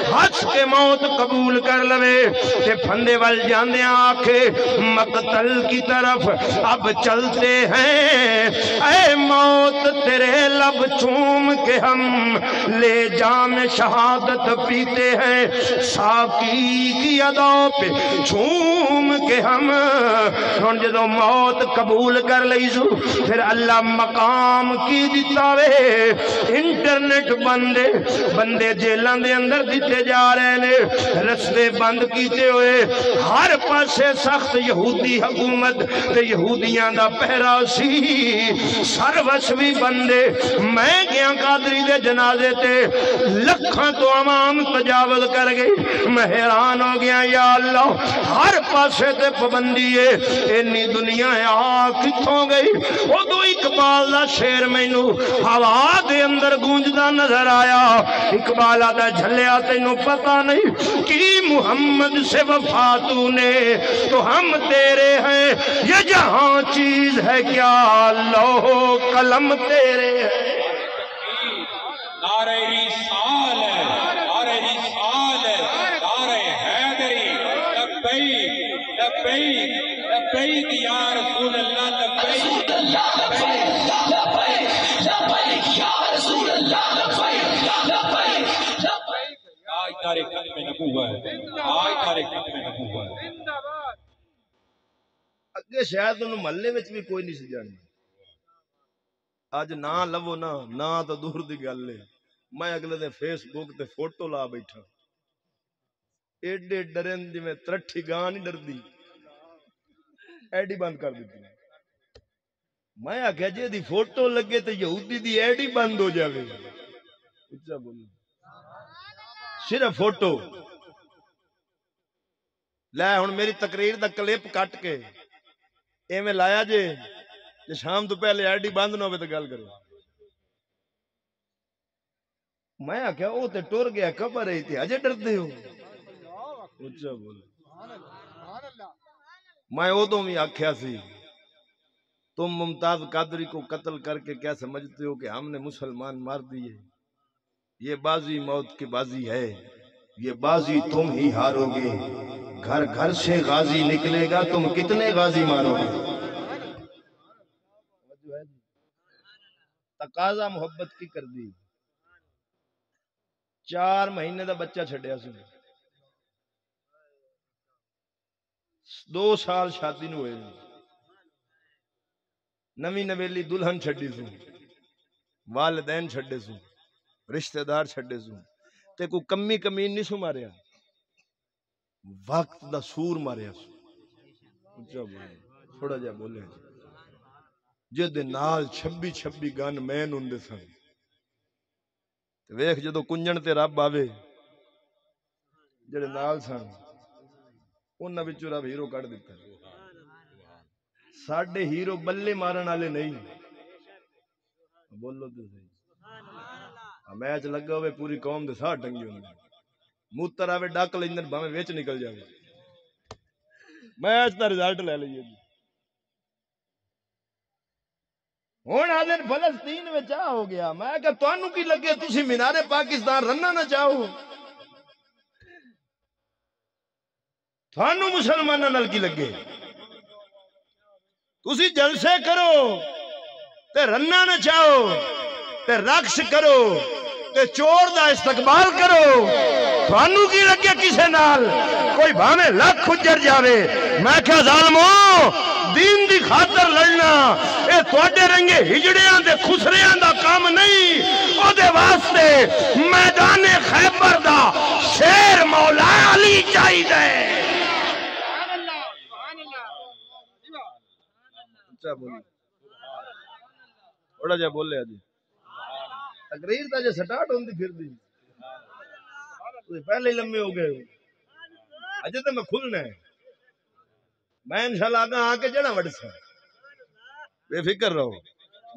ہنس کے موت قبول کر لوے تے پھندے وال جاندے آکھے مقتل کی طرف اب چلتے ہیں اے موت تیرے لب چوم کے ہم لے جام شہادت پیتے ہیں ساقی کی اداؤں پہ چوم کے ہم جدو موت قبول کر لیسو پھر اللہ مقام کی دیتا وے انٹرنیٹ بندے جیلان دے اندر دیتے جا رہے نے رستے بند کیتے ہوئے ہر پاسے سخت یہودی حکومت تے یہودیاں دا پہرا سی سروس بھی بندے میں گیا قادری دے جنازے تے لکھاں تو عوام تجاوز کر گئی میں حیران ہو گیا یا اللہ ہر پاسے تے پابندی ہے انی دنیا آ کتھوں گئی وہ دو اقبال دا شعر مینوں ہوا دے اندر گونجدا نظر آیا اقبال دا جھلیا تینوں پتہ نہیں کی محمد سے وفا تو نے تو ہم تیرے ہیں یہ جہاں چیز ہے کیا لوح قلم تیرے ہیں نعرہ رسالت نعرہ رسالت نعرہ حیدری لبیک لبیک لبیک یا رسول اللہ لبیک لبیک یا رسول اللہ لبیک لبیک آج تارے ختم نبوت آج تارے ختم نبوت اگے شاید انہوں محلے وچ بھی کوئی نہیں سی جاننا آج نہ لو نہ تو دور دی گل ہے میں اگلے دن فیس بک تے فوٹو لا بیٹھا ایڈے ڈرن جی میں ترٹھی گاں نہیں ڈردی ایڈی بند کر دیتی میں آخیا جی دی فوٹو لگے تو یہودی دی ایڈی بند ہو جاوے اچھا بولو صرف فوٹو لے ہن میری تقریر دا کلپ کٹ کے ایویں لایا جے شام تو پہلے ایڈی بند نہ ہوئے تو گل کرو میں آخیا وہ تو ٹر گیا خبر رہی تھی اجے ڈردے ہو اچھا بولو میں ادو بھی آخیا سی تم ممتاز قادری کو قتل کر کے کیا سمجھتے ہو کہ ہم نے مسلمان مار دیے یہ بازی موت کی بازی ہے یہ بازی تم ہی ہارو گے گھر گھر سے غازی نکلے گا تم کتنے غازی مارو گے تقاضا محبت کی کر دی 4 مہینے دا بچہ چھڑیا سی 2 سال شادی نو ہوئے نوی نویلی دلہن چھڑی سو والدین چھڑے سو رشتہ دار چھڑے سو تے کو کمی کمین نہیں سو ماریا وقت دا سور ماریا سو تھوڑا جا بولے جدے نال 26 گن مین ہوندے سن ویکھ جدو کنجن تے رب آوے جڑے نال سن انہاں وچوں رب ہیرو کڈ دتا ساڈے ہیرو بلے مارن والے نہیں بولو تے صحیح میچ لگا ہوئے پوری قوم دے ساہ ٹنگی ہوندے موتر آوے ڈک لیندن بھاویں وچ نکل جاوے میچ دا رزلٹ لے لئیے ہن آدن فلسطین وچ آ ہو گیا میں کہ تانوں کی لگے تسی مینارے پاکستان رننا نہ چاہو تھانوں مسلماناں نال کی لگے تسی جلسے کرو تے رننا نہ چاہو تے رقص کرو تے چور دا استقبال کرو تھانوں کی لگے کسے نال کوئی بھاویں لاکھ اجڑ جاوے میں کہ ظالمو دین دی خاطر لڑنا اے تواڈے رنگے ہجڑیاں دے خسریاں دا کام نہیں او دے واسطے میدان خیبر دا شیر مولا علی چاہیے تھوڑا جا بولے جی تقریر تا جو سٹارٹ ہوندی پھر دی پہلے ہی لمبے ہو گئے اجے تو میں کھلنا ہے میں انشاءاللہ آگا آ کے جڑا وڑ سا بے فکر رہو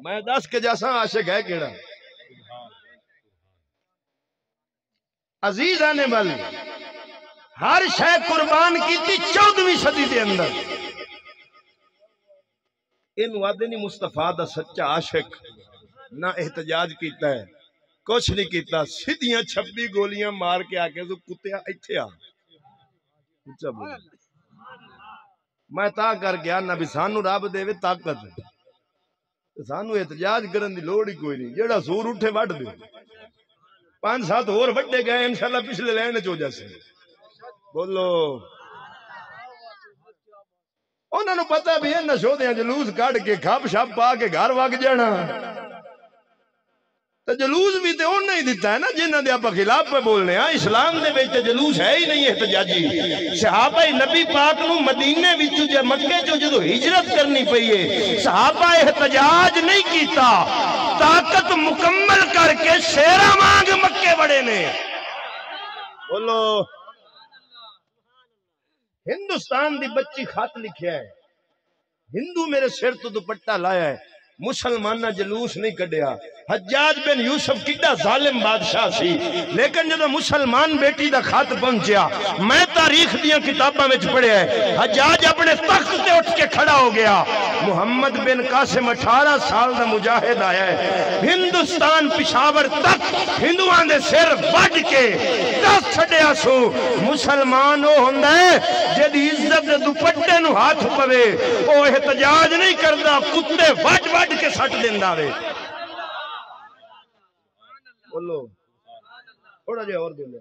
میں دس کے جیسا عاشق ہے کیڑا عزیز آنے والی ہر شے قربان کی تھی 14ویں صدی دے اندر ان وعدے نہیں مصطفیٰ دا سچا عاشق نہ احتجاج کیتا ہے کچھ نہیں کیتا سیدھیاں 26 گولیاں مار کے آکے تو کتیا ایتھے آ میں تا کر گیا نہ بھی سانو رب دے وے طاقت سانو احتجاج کرن دی لوڑ ہی کوئی نہیں جیڑا سور اٹھے وڈ دے 5-7 اور وڈے گئے انشاءاللہ پچھلے لین چ ہو جاسے بولو انہاں نو پتہ بھی ہے نشو دیاں جلوس کڈ کے کھپ شپ پا کے گھر وگ جانا تو جلوس بھی تے انہاں ہی دیتا ہے نا جنہاں دے آپا خلاف پہ بولنے ہاں اسلام دے وچ جلوس ہے ہی نہیں احتجاجی صحابہ نبی پاک نو مدینے وچوں جے مکے چوں جدو ہجرت کرنی پئی ہے صحابہ احتجاج نہیں کیتا طاقت مکمل کر کے شیراں وانگ مکے بڑے نے بولو ہندوستان دی بچی خط لکھیا ہے ہندو میرے سر تو دوپٹہ لایا ہے مسلمانہ جلوس نہیں کڈیا حجاج بن یوسف کڈا ظالم بادشاہ سی لیکن جب مسلمان بیٹی دا خط پہنچیا میں تاریخ دیاں کتاباں وچ پڑھیا ہے حجاج اپنے تخت تے اٹھ کے کھڑا ہو گیا محمد بن قاسم 18 سال دا مجاہد آیا ہے ہندوستان پشاور تک ہندوان دے سر وڈ کے دس چھڈیا سو مسلمان او ہوندا ہے جدی عزت دے دوپٹے نو ہاتھ پوے او احتجاج نہیں کردا کتے وڈ وڈ کے سٹ دیندا وے بولو تھوڑا جے اور بولو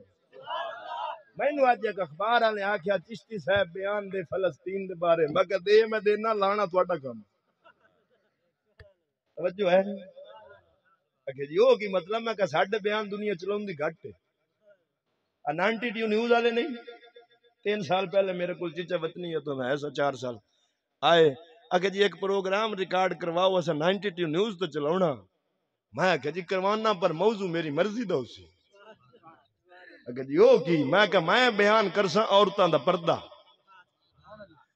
میں نو اج ایک اخبار والے آکھیا چشتی صاحب بیان دے فلسطین دے بارے میں کہ دے میں دینا لانا تہاڈا کام توجہ ہے کہ جی او کی مطلب میں کہ ساڈے بیان دنیا چلاوندی گھٹ ہے 92 نیوز والے نہیں 3 سال پہلے میرے کول چچا وطنی ہے تو میں ایسا 4 سال آئے اگر جی ایک پروگرام ریکارڈ کرواؤ ایسا 92 نیوز تو چلاونا میں کہ جی کروانا پر موضوع میری مرضی دا اسی اگر جی او کی میں کہ میں بیان کرساں عورتاں دا پردہ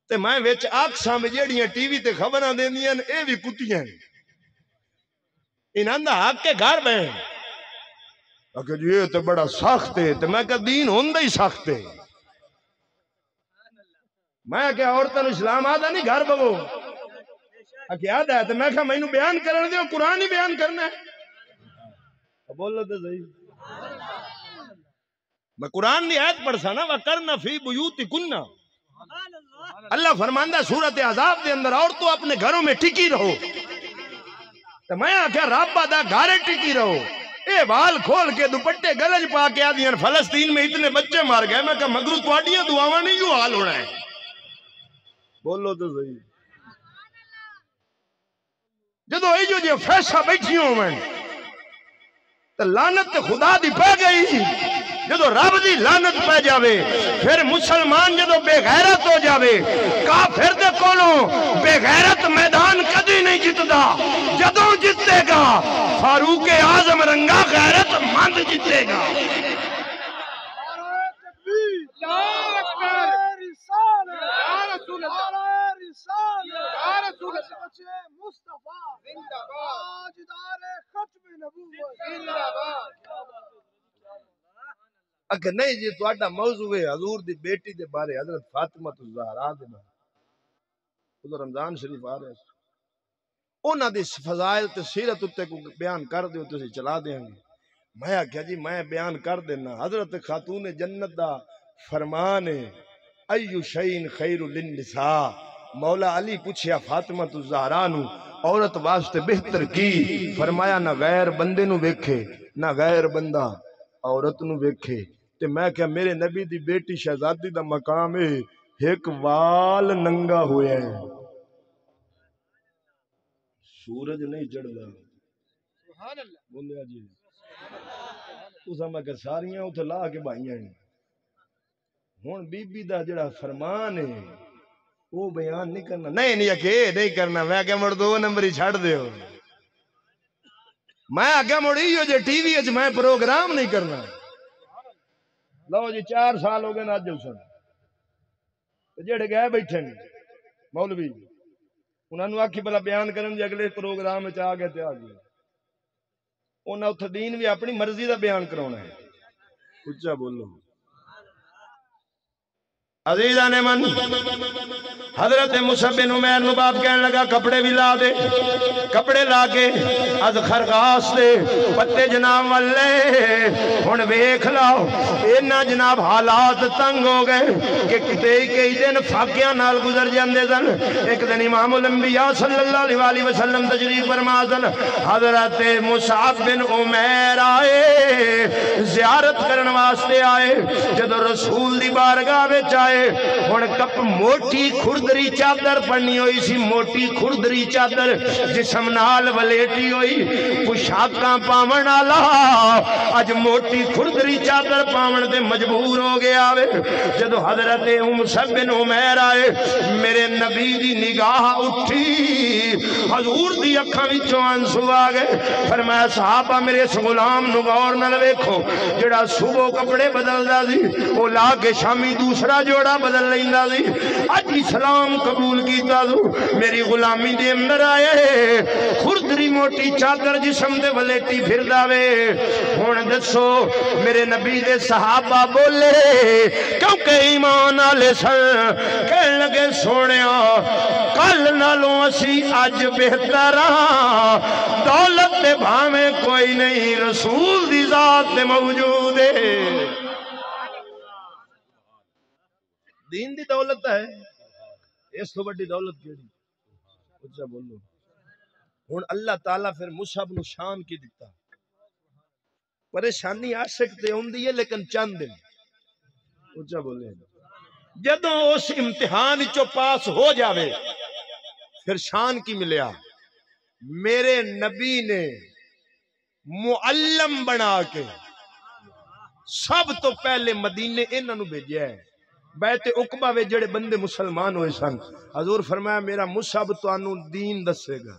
تے میں وچ آکساں میں جیڑیاں ٹی وی تے خبراں دیندیاں اے وی کتیاں انہاں دا حق کے گھر بہن اگر جی یہ تے بڑا سخت ہے تے میں کہ دین ہوندا ہی سخت ہے میں کہ عورتاں نو اسلام آدا نہیں گھر بہو کہ آدھا ہے تو میں کہا میں انہوں بیان کرنے دے قرآن ہی بیان کرنا ہے بولو تو صحیح میں قرآن دی آیت پڑھ سا نا وَقَرْنَ فِي بُيُوتِكُنَّ اللہ فرماندہ سورت عذاب دے اندر اور تو اپنے گھروں میں ٹکی رہو تو میں آکھا رابہ دا گھارے ٹکی رہو اے وال کھول کے دوپٹے گلج پا کے آدھی ہیں فلسطین میں اتنے بچے مار گئے میں کہا مگرو تواڈیاں دعاواں نہیں یوں حال ہونا ہے بولو تو صحیح جدو ایجو جی فیصلہ بیٹھی ہوں میں تو لعنت خدا دی پہ گئی جدو رب دی لعنت پہ جاوے پھر مسلمان جدو بے غیرت ہو جاوے کافر دے کولوں بے غیرت میدان کدی نہیں جتدا جدوں جتے گا فاروق اعظم رنگا غیرت مند جتے گا اگر نہیں جی تہاڈا موضوع ہے حضور دی بیٹی دے بارے حضرت فاطمہ الزہرا دے بارے خدا رمضان شریف آ رہا ہے انہاں دی فضائل تے سیرت اتے کو بیان کر دیو تسی چلا دیاں گے میں کہا جی میں بیان کر دینا حضرت خاتون جنت دا فرمان ہے ایو شیء خیر للنساء مولا علی پوچھیا فاطمہ الزہرا نو عورت واسطے بہتر کی فرمایا نہ غیر بندے نو ویکھے نہ غیر بندہ عورت نو ویکھے تے میں کہ میرے نبی دی بیٹی شہزادی دا مقام ہے ایک وال ننگا ہویا ہے سورج نہیں چڑھدا سبحان اللہ بولیا جی تساں میں کہ ساریاں اوتھے لا کے بھائیاں ہن بی بی دا جڑا فرمان ہے وہ بیان نہیں کرنا نہیں کہ نہیں کرنا میں کہ مڑ 2 نمبر ہی چھڑ دیو میں آگے مڑی جو ٹی وی اچ میں پروگرام نہیں کرنا لو جی 4 سال ہو گئے نا اج حسن جڑے گئے بیٹھے مولوی انہاں نو آکھی بلا بیان کرن جی اگلے پروگرام وچ آ گئے تے آ گئے انہاں اتھے دین بھی اپنی مرضی دا بیان کراونا ہے اچھا بولو عزیزان من حضرت مصعب بن عمیر نو باپ کہنے لگا کپڑے بھی لا دے کپڑے لا کے از خرگاس دے پتے جناب والے ہن ویکھ لاؤ اینا جناب حالات تنگ ہو گئے کہ کئی دن فاقیاں نال گزر جاندے سن ایک دن امام الانبیاء صلی اللہ علیہ وسلم تشریف فرما سن حضرت مصعب بن عمیر آئے زیارت کرن واسطے آئے جدو رسول دی بارگاہ وچ آئے ہن کپ موٹی کھردری چادر پڑنی ہوئی سی موٹی کھردری چادر جسم نال ولیٹی ہوئی پوشاکاں پاون والا اج موٹی کھردری چادر پاون تے مجبور ہو گیا وے جدو حضرت مصعب بن عمیر آئے میرے نبی دی نگاہ اٹھی حضور دی اکھاں وچوں آنسو آ گئے فرمایا صحابہ میرے اس غلام نو غور نال ویکھو جڑا صبح کپڑے بدلدا سی او لا کے شامی دوسرا جوڑا بدل لیندا سی اج اسلام قبول کیتا تو میری غلامی دے اندر آئے خردری موٹی چادر جسم دے ولیٹی پھردا وے ہن دسو میرے نبی دے صحابہ بولے کیونکہ ایمان والے سن کہن لگے سونیا کل نالوں اسی اج بہتر ہاں دولت تے بھاویں کوئی نہیں رسول دی ذات تے موجود ہے دین دی دولت ہے اس تو بڑی دولت کیڑی اچھا بولو ہن اللہ تعالیٰ پھر مصعب نو شان کی دیتا پریشانی آ سکتے ہوندی ہے لیکن چند دن اچھا بولے جدوں اس امتحان چو پاس ہو جاوے پھر شان کی ملیا میرے نبی نے معلم بنا کے سب تو پہلے مدینے انہاں نو بھیجیا ہے بیت عقبہ وچ جڑے بندے مسلمان ہوئے سن حضور فرمایا میرا مصعب تانوں دین دسے گا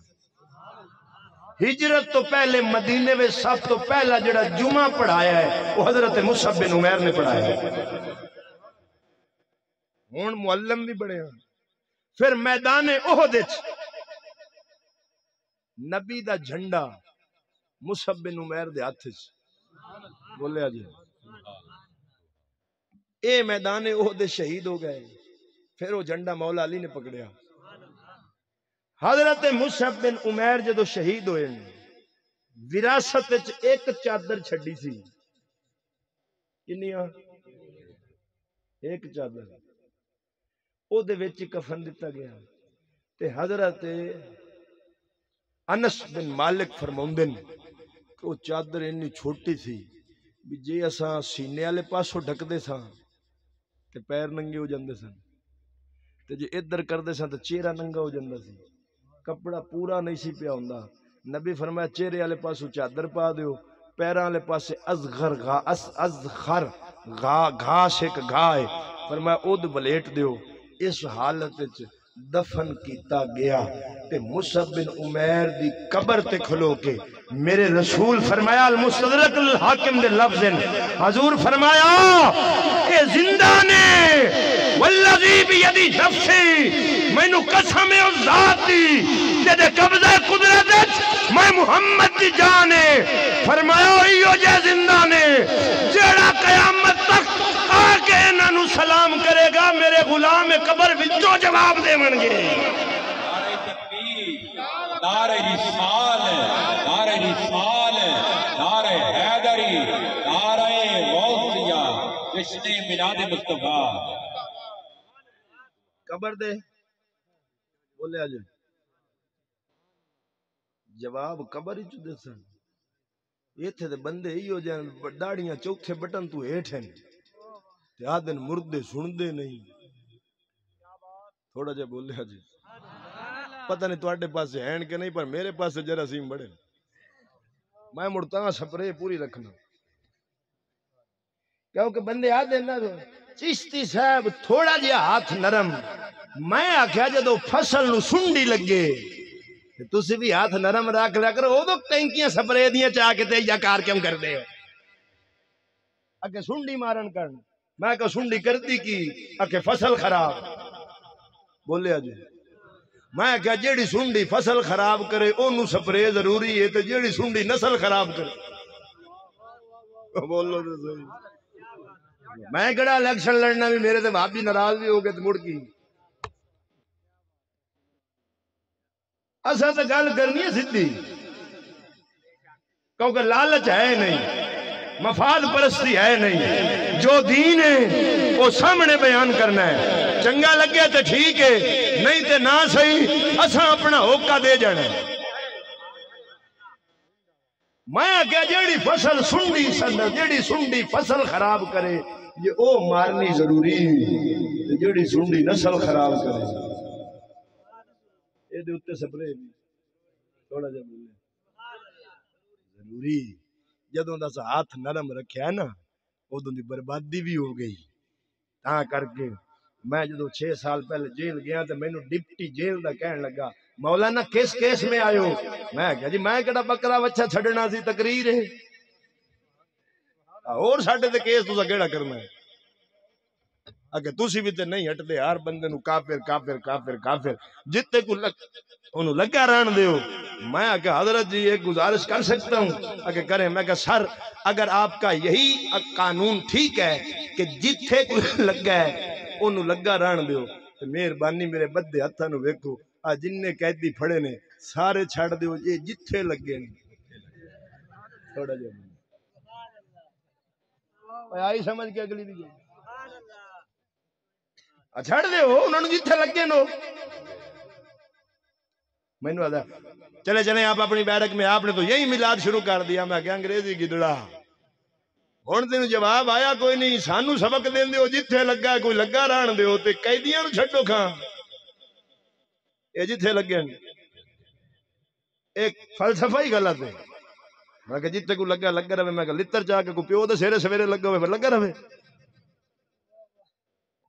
ہجرت تو پہلے مدینے میں سب تو پہلا جڑا جمعہ پڑھایا ہے وہ حضرت مصعب بن عمیر نے پڑھایا ہے ہن معلم بھی بڑے ہیں پھر میدان احد وچ نبی دا جھنڈا مصعب بن عمیر دے ہاتھ وچ بولیا جی اے میدان احد شہید ہو گئے پھر وہ جھنڈا مولا علی نے پکڑیا حضرت مصعب بن عمیر جدو شہید ہوئے وراثت وچ ایک چادر چھڈی سی کنیاں ایک چادر او دے وچ کفن دتا گیا تے حضرت انس بن مالک فرماوندے کہ وہ چادر اتنی چھوٹی سی بھی جے اساں سینے والے پاسوں ڈھکدے ساں تے پیر ننگے ہو جاندے سن تے جے ادھر کردے سن تے چہرہ ننگا ہو جاندا سی کپڑا پورا نہیں سی پیا ہوندا نبی فرمایا چہرے والے پاسوں چادر پا دیو پیراں والے پاسے ازخر گھاس ایک گھا ہے فرمایا اود بلیٹ دیو اس حالت وچ دفن کیتا گیا تے مصعب بن عمیر دی قبر تے کھلو کے میرے رسول فرمایا المستدرک الحاکم دے لفظ حضور فرمایا اے زندہ نے والذی بیدی نفسی مینوں قسم ہے اس ذات دی تے قبضہ قدرت میں محمد دی جان ہے فرمایا ایو جے زندہ نے جیڑا قیامت تک آ کے انہاں نو سلام کرے گا میرے غلام قبر وچوں جواب دیون گے نعرہ تکبیر، نعرہ رسال، نعرہ رسال، نعرہ حیدری، نعرہ غوثیہ، جشن میلاد مصطفیٰ۔ قبر دے بولے آج جواب قبر ہی چودے سن یہ تھے دے بندے ہی ہو جائیں ڈاڑیاں چوکھے بٹن تو ہیٹھیں تے آدن مردے سندے نہیں تھوڑا جا بولے آج پتہ نہیں تو آٹے پاس سے ہینڈ کے نہیں پر میرے پاس سے جراثیم بڑھے میں مڑتاں سپرے پوری رکھنا کیونکہ بندے آدھے نا چشتی صاحب تھوڑا جیا ہاتھ نرم میں آکھیا جدو فصل نو سنڈی لگے تسی بھی ہاتھ نرم رکھ لیا کرو وہ ٹینکیاں سپرے دیاں چاہ کے تے یا کار کیوں کر دے ہو اکے سنڈی مارن کرن میں کہ سنڈی کرتی کی اکے فصل خراب بولے آجو میں کہ جیڑی سنڈی فصل خراب کرے انہوں سپرے ضروری ہے تو جیڑی سنڈی نسل خراب کرے بولو تو صحیح میں کڑا الیکشن لڑنا بھی میرے تے باپ بھی ناراض بھی ہو گئے تو مڑ کی اساں تے گل کرنی ہے سیدھی کیونکہ لالچ ہے نہیں مفاد پرستی ہے نہیں جو دین ہے وہ سامنے بیان کرنا ہے چنگا لگے تے ٹھیک ہے نہیں تے نہ صحیح اساں اپنا ہوکا دے جانا ہے میں کیا جیڑی فصل سنڈی سندر جیڑی سنڈی فصل خراب کرے یہ او مارنی ضروری ہے جیڑی سنڈی نسل خراب کرے یہ دے اتے سپرے بھی تھوڑا جا بولے ضروری جدوں دا سا ہاتھ نرم رکھیا نا ادوں دی بربادی بھی ہو گئی تاں کر کے میں جدوں 6 سال پہلے جیل گیا تے مینوں ڈپٹی جیل دا کہن لگا مولانا کس کیس میں آئے ہو میں کہا جی میں کہڑا بکرا بچہ چھڑنا سی تقریر ہے اور ساڈے تے کیس تساں کیڑا کرنا ہے اگے تسی بھی تے نہیں ہٹدے ہر بندے نو کافر کافر کافر کافر جتے کو انہوں لگا رہن دیو میں کہ حضرت جی ایک گزارش کر سکتا ہوں اگر کریں میں کہ سر اگر آپ کا یہی قانون ٹھیک ہے کہ جتھے کو لگا ہے انہوں لگا رہن دیو تو مہربانی میرے بدے ہتھاں نو ویکھو آ جن نے قیدی پھڑے نے سارے چھڑ دیو یہ جتھے لگے تھوڑا جا آئی سمجھ کے اگلی بھی چھڑ دیو انہوں نے جتھے لگے نو میں نے آدھا چلے چلے آپ اپنی بیرک میں آپ نے تو یہی میلاد شروع کر دیا میں کہا انگریزی گدڑا ہن تینوں جواب آیا کوئی نہیں سانو سبق دین دیو جتھے لگا کوئی لگا رہن دیو تے قیدیاں نو چھڈو کھاں اے جتھے لگے ایک فلسفہ ہی غلط ہے میں کہ جتھے کو لگا لگا رہے میں کہ لتر چاہ کے کوئی پیو دے سیرے سویرے لگا ہوئے پھر لگا رہے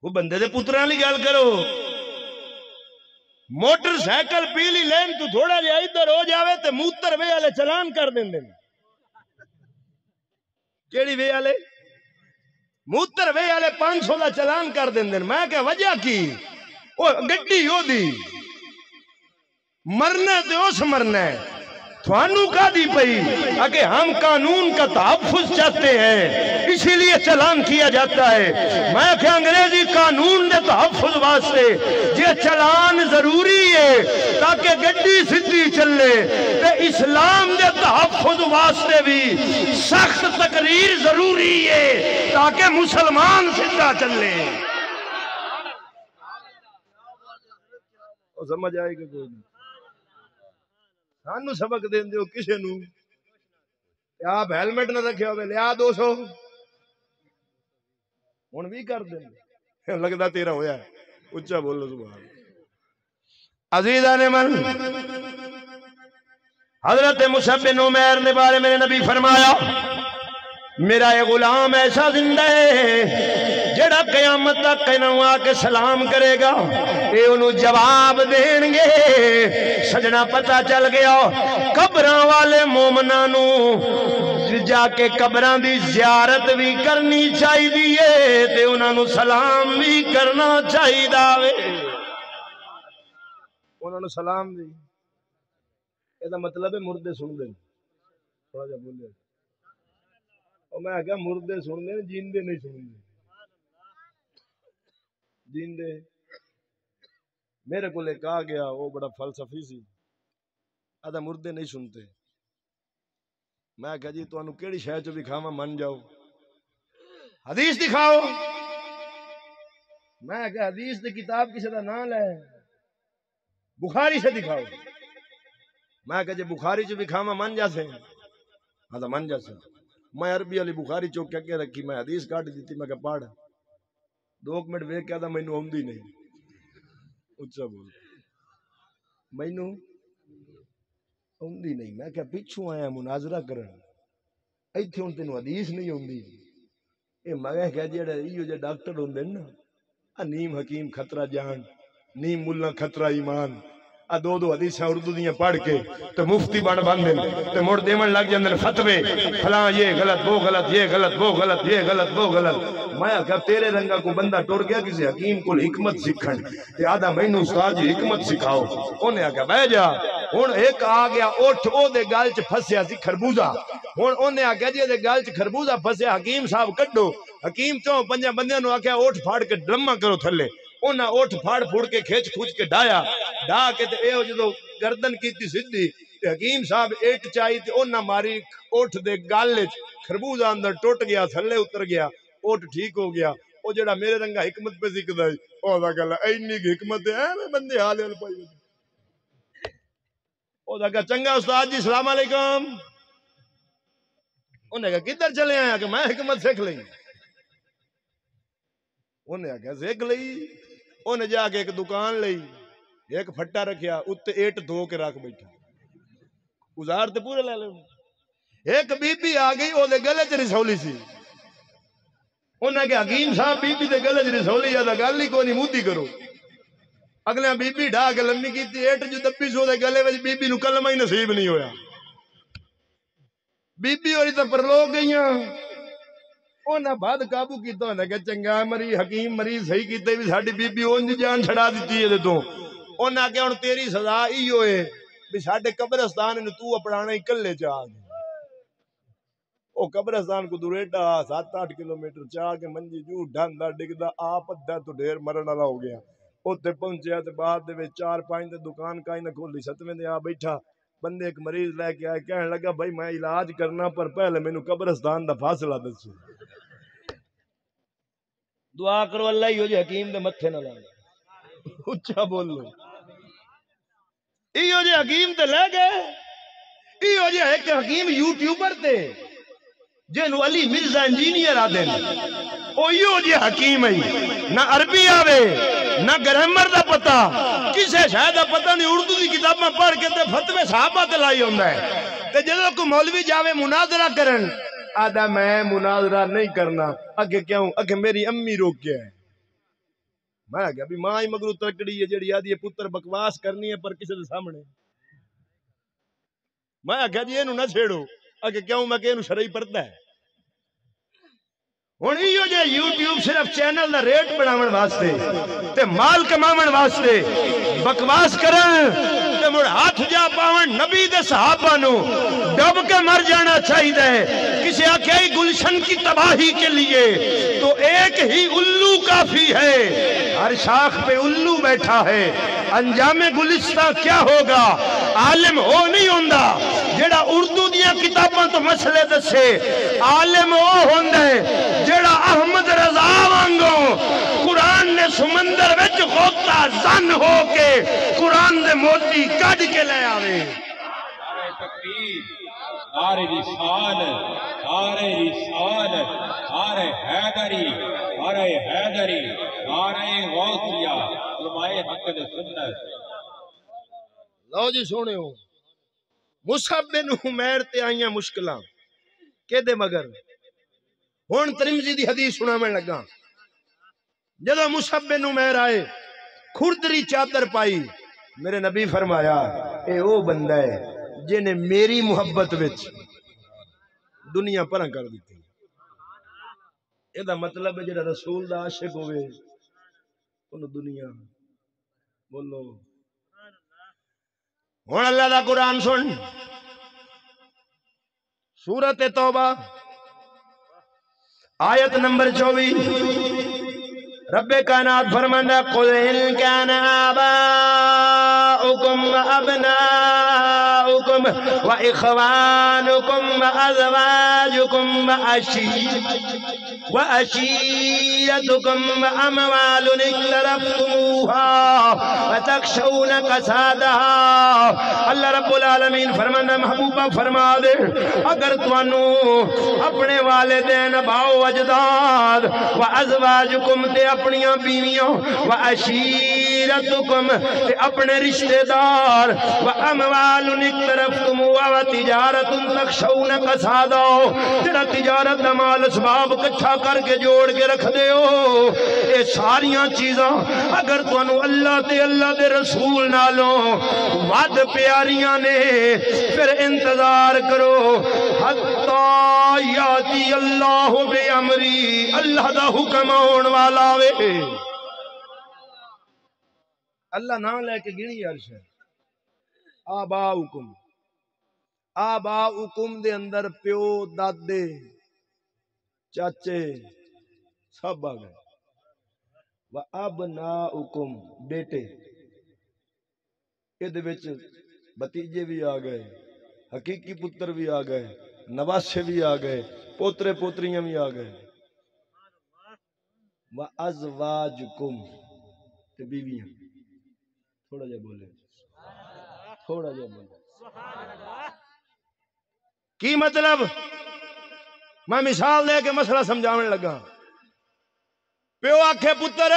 وہ بندے دے پتراں لی گل کرو موٹر سائیکل پیلی لین تو تھوڑا جہا ادھر ہو جاوے تے موتر وے والے چلان کر دیں دیں کیڑی وے والے موتر وے والے 500 دا چلان کر دیں دیں میں کہ وجہ کی وہ گڈی ہو دی مرنا تے اس مرنا ہے تھوانو کا دی پئی اگر ہم قانون کا تحفظ چاہتے ہیں اسی لیے چلان کیا جاتا ہے میں کہ انگریزی قانون دے تحفظ واسطے یہ چلان ضروری ہے تاکہ گڈی سدھی چلے تے اسلام دے تحفظ واسطے بھی سخت تقریر ضروری ہے تاکہ مسلمان سدھا چلے سمجھ آئے گا کوئی نہیں سانو سبق دین دیو کسے نو آپ ہیلمٹ نہ رکھے ہوئے لیا 200 ہن بھی کر دیں لگتا تیرا ہویا ہے اچھا بولو سبحان عزیزان من حضرت مصعب بن عمیر نے بارے میرے نبی فرمایا میرا یہ غلام ایسا زندہ ہے جڑا قیامت تک کہنوں آ کے سلام کرے گا اے انہوں جواب دین گے سجنا پتہ چل گیا قبراں والے مومنانوں جا کے قبراں دی زیارت بھی کرنی چاہیے تے انہاں نوں سلام بھی کرنا چاہیے وے انہاں نوں سلام دی اے دا مطلب ہے مردے سن دے تھوڑا جا بولے اور میں کہا مردے سن دے جیندے نہیں سن دے جیندے میرے کو لے کہا گیا وہ بڑا فلسفی سی آدھا مردے نہیں سنتے میں کہا جی تو انہوں کیڑی شاید چو دکھاواں من جاؤ حدیث دکھاؤ میں کہا حدیث دی کتاب کسی دا نام لے بخاری سے دکھاؤ میں کہا جی بخاری چو دکھاواں من جاسے آدھا من جاسے میں عربی علی بخاری چوک کے رکھی میں حدیث کاٹ دیتی میں کہا پاڑ 2 منٹ ویک کہا تھا میں نو ہوندی نہیں اچھا بول میں نو ہوندی نہیں میں کہا پیچھوں آیا مناظرہ کرن ایتھے ہن تینوں حدیث نہیں ہوندی اے میں کہا جڑا ایو جے ڈاکٹر ہوندے نا نیم حکیم خطرہ جان نیم ملا خطرہ ایمان دو حدیثاں اردو دیاں پڑھ کے تو مفتی بن باندھے تو مڑ دیون لگ جاندے فتوے فلاں یہ غلط وہ غلط یہ غلط وہ غلط یہ غلط وہ غلط میں کہا تیرے رنگا کو بندہ ٹر گیا کسی حکیم کو حکمت سکھن تے آدھا مینوں استاد جی حکمت سکھاؤ انہیں آکھیا بیٹھ جا ہن ایک آ گیا اٹھ او دے گل چ پھسیا سی خربوزہ ہن انہیں آکھیا جی دے گل چ خربوزہ پھسیا حکیم صاحب کڈو حکیم 4-5 بندیاں نوں آکھیا اٹھ پھاڑ کے ڈرما کرو تھلے انہاں اٹھ پھاڑ پھوڑ کے کھچ کھچ کے ڈایا ڈا کے تے اے جدوں گردن کیتی سیدھی تے حکیم صاحب اٹ چائی تے انہاں ماری اٹھ دے گل وچ خربوزہ اندر ٹوٹ گیا تھلے اتر گیا اٹھ ٹھیک ہو گیا او جڑا میرے رنگا حکمت پہ سکھدا ہے او دا گل اینی کی حکمت ہے میں بندے حال پائی او دا کہ چنگا استاد جی السلام علیکم انہیں کہا کدھر چلے آیا کہ میں حکمت سیکھ لئی انہیں کہا سیکھ لئی انہیں جا کے ایک دکان لئی ایک پھٹا رکھیا اتے ایٹ دھو کے رکھ بیٹھا گزار تے پورے لے لے ایک بی بی آ گئی او دے گلے چ رسولی سی انہیں کہا حکیم صاحب بی بی دے گلے چ رسولی یا دا گل ہی کوئی نہیں مودی کرو اگلے بی بی ڈھا کے لمبی کیتی ایٹ جو دبی سو دے گلے وچ بی بی نو کلمہ ہی نصیب نہیں ہویا بی بی ہوئی تے پرلوک گئیاں انہاں بعد قابو کیتا انہاں کہ چنگا مری حکیم مریض صحیح کیتے بھی ساڈی بی بی اونج جان چھڑا دتی ہے تو انہاں کہ ہن تیری سزا ایو ہے بھی ساڈے قبرستان نو تو اپنانا ہی کلے چا او قبرستان کو دوریڈا 7-8 کلومیٹر چا کے منجی جو ڈھندا ڈگدا آپ ادھا تو ڈھیر مرن والا ہو گیا اوتے پہنچیا تے بعد دے وچ 4-5 تے دکان کائی نہ کھولی 7ویں دے آ بیٹھا بندے ایک مریض لے کے آئے کہنے لگا بھائی میں علاج کرنا پر پہلے مینوں قبرستان دا فاصلہ دسو دعا کرو اللہ ہی ہو جے حکیم دے متھے نہ لاؤ اچھا بول لو ایو جے حکیم تے لے گئے ایو جے ایک حکیم یوٹیوبر تے جنو علی مرزا انجینئر آدھن او ایو جے حکیم ہے نہ عربی آوے نہ گرامر دا پتہ کسے شاید دا پتہ نہیں اردو دی کتاباں پڑھ کے تے فتوے صحابہ تے لائی ہوندا ہے تے جدوں کو مولوی جاوے مناظرہ کرن آدھا میں مناظرہ نہیں کرنا اگے کیوں اگے میری امی روک کے ہے میں کہا بھی ماں ہی مگرو ترکڑی ہے جڑی آدھی پتر بکواس کرنی ہے پر کسی دے سامنے میں کہا جی اینو نہ چھیڑو اگے کیوں میں کہ اینو شرعی پردہ ہے ہن ایو جے یوٹیوب صرف چینل دا ریٹ بڑھاون واسطے تے مال کماون واسطے بکواس کرن تے مڑ ہاتھ جا پاون نبی دے صحابہ نو ڈب کے مر جانا چاہیے کسی آکھے گلشن کی تباہی کے لیے تو ایک ہی الو کافی ہے ہر شاخ پہ الو بیٹھا ہے انجام گلستہ کیا ہوگا عالم ہو نہیں ہوندا جیڑا اردو دیاں کتاباں تو مسئلے دسے عالم ہو ہوندا ہے جیڑا احمد رضا وانگوں قرآن نے سمندر وچ غوطہ زن ہو کے قرآن دے موتی کڈ کے لے آوے نعرہ تکبیر نعرہ رسالت نعرہ رسالت نعرہ حیدری نعرہ حیدری نعرہ غوثیہ علماء حق سنت لو جی سونے ہو مصعب بن عمیر تے آئیاں مشکلاں کہ دے مگر ہون ترمذی دی حدیث سنا میں لگا جدو مصعب بن عمیر آئے کھردری چادر پائی میرے نبی فرمایا اے او بندہ ہے جنہیں میری محبت وچ دنیا پرا کر دیتی. یہ دا مطلب ہے جڑا رسول دا عاشق ہوئے انہوں دنیا بولو. ہن اللہ دا قرآن سن سورۃ توبہ آیت نمبر 24. رب کائنات فرماندا قل ان کان آباؤکم وابناؤکم واخوانکم وازواجکم وعشیرتکم واموال اقترفتموها وتخشون کسادها. اللہ رب العالمین فرماندا محبوبہ فرما دے اگر تانوں اپنے والدین باؤ اجداد وازواجکم تے اپنیاں بیویاں وعشیرتکم تے اپنے رشتہ دار واموال اقترفتموها وتجارت تخشون کسادها جڑا تجارت دا مال اسباب اکٹھا کر کے جوڑ کے رکھ دے ہو اے ساریاں چیزاں اگر تانوں اللہ تے اللہ دے رسول نالوں ود پیاریاں نے پھر انتظار کرو حتی یاتی اللہ بے امری اللہ دا حکم ہون والا وے. اللہ نہ لے کے گنی عرش ہے آباؤکم دے اندر پیو دادے چاچے سب آ گئے. وابناؤکم بیٹے یہ بتیجے بھی آ گئے حقیقی پتر بھی آ گئے نواسے بھی آ گئے پوترے پوتریاں بھی آ گئے. وازواجکم تے بیویاں تھوڑا جا بولے کی مطلب میں مثال دے کے مسئلہ سمجھانے لگا. پیو آکھے پتر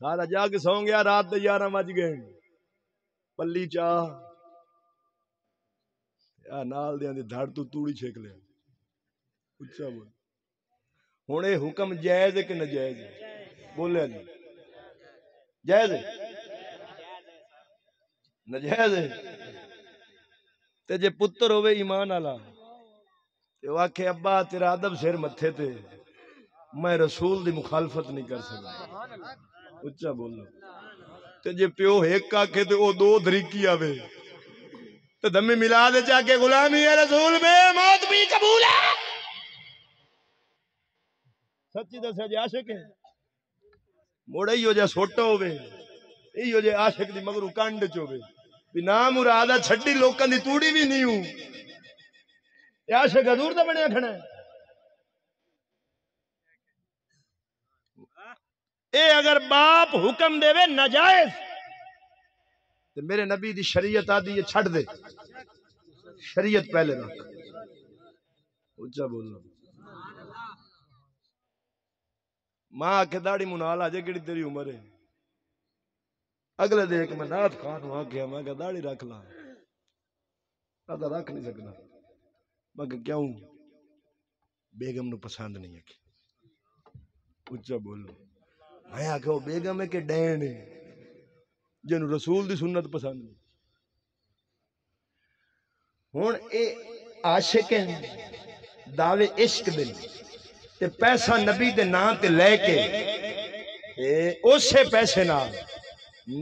سارا جا کے سو گیا رات دے 11 بج گئے پلی چاہ نال دیاں دی دھڑ تو توڑی چھیک لے اچھا بول. ہن اے حکم جائز ہے کہ ناجائز ہے بولے نہیں جائز ہے ناجائز ہے. تے جے پتر ہوئے ایمان والا تے واکھے ابا تیرا ادب سر متھے تے میں رسول دی مخالفت نہیں کر سکتا اچھا بولو. تے جے پیو ایک آکھے تے او دو دھریکی آوے تے دمی ملا دے چاہ کے غلامی ہے رسول میں موت بھی قبول ہے. سچی دسیا جے عاشق ہے موڑا ہی ہو جا سوٹا ہوئے ای ہو جے عاشق دی مگرو کانڈ چوے بھی نام مرادہ چھٹی لوکاں دی توڑی بھی نہیں ہوں یہ عاشق حضور دا بنیا کھڑا ہے. اے اگر باپ حکم دے وے ناجائز تو میرے نبی دی شریعت آدھی یہ چھڑ دے شریعت پہلے رکھ اچھا بولنا. ماں آکے داڑی منال آجے کیڑی تیری عمر ہے اگلے دیکھ میں نات خان ہوا گیا میں کہا داڑی رکھ لا آدھا رکھ نہیں سکنا میں کہا کیوں بیگم نو پسند نہیں ہے اچھا بولو. میں آکھا وہ بیگم ہے کہ ڈین ہے جنو رسول دی سنت پسند نہیں. ہون اے عاشق ہیں دعوے عشق دن تے پیسہ نبی دے نا تے لے کے اسے پیسے نہ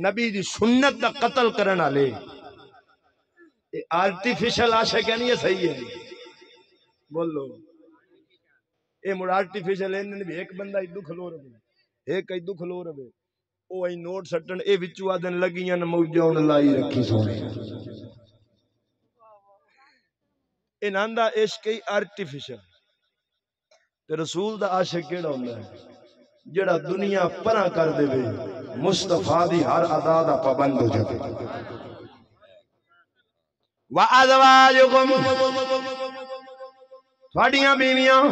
نبی دی سنت دا قتل کرنا لے آرٹیفیشل عاشق ہے نہیں یہ صحیح ہے بولو. اے مڑ آرٹیفیشل ہے بھی ایک بندہ ایدو کھلو رہے ایک ایدو کھلو رہے او ای نوٹ سٹن اے وچو آدن لگیاں موجون لائی رکھی سونے اے ناندہ عشق ای آرٹیفیشل. رسول دا عاشق کیڑا ہوندا ہے جڑا دنیا پرا کر دے وے مصطفیٰ دی ہر ادا دا پابند ہو جائے. وَأَزْوَاجُكُمْ تھوڑیاں بیویاں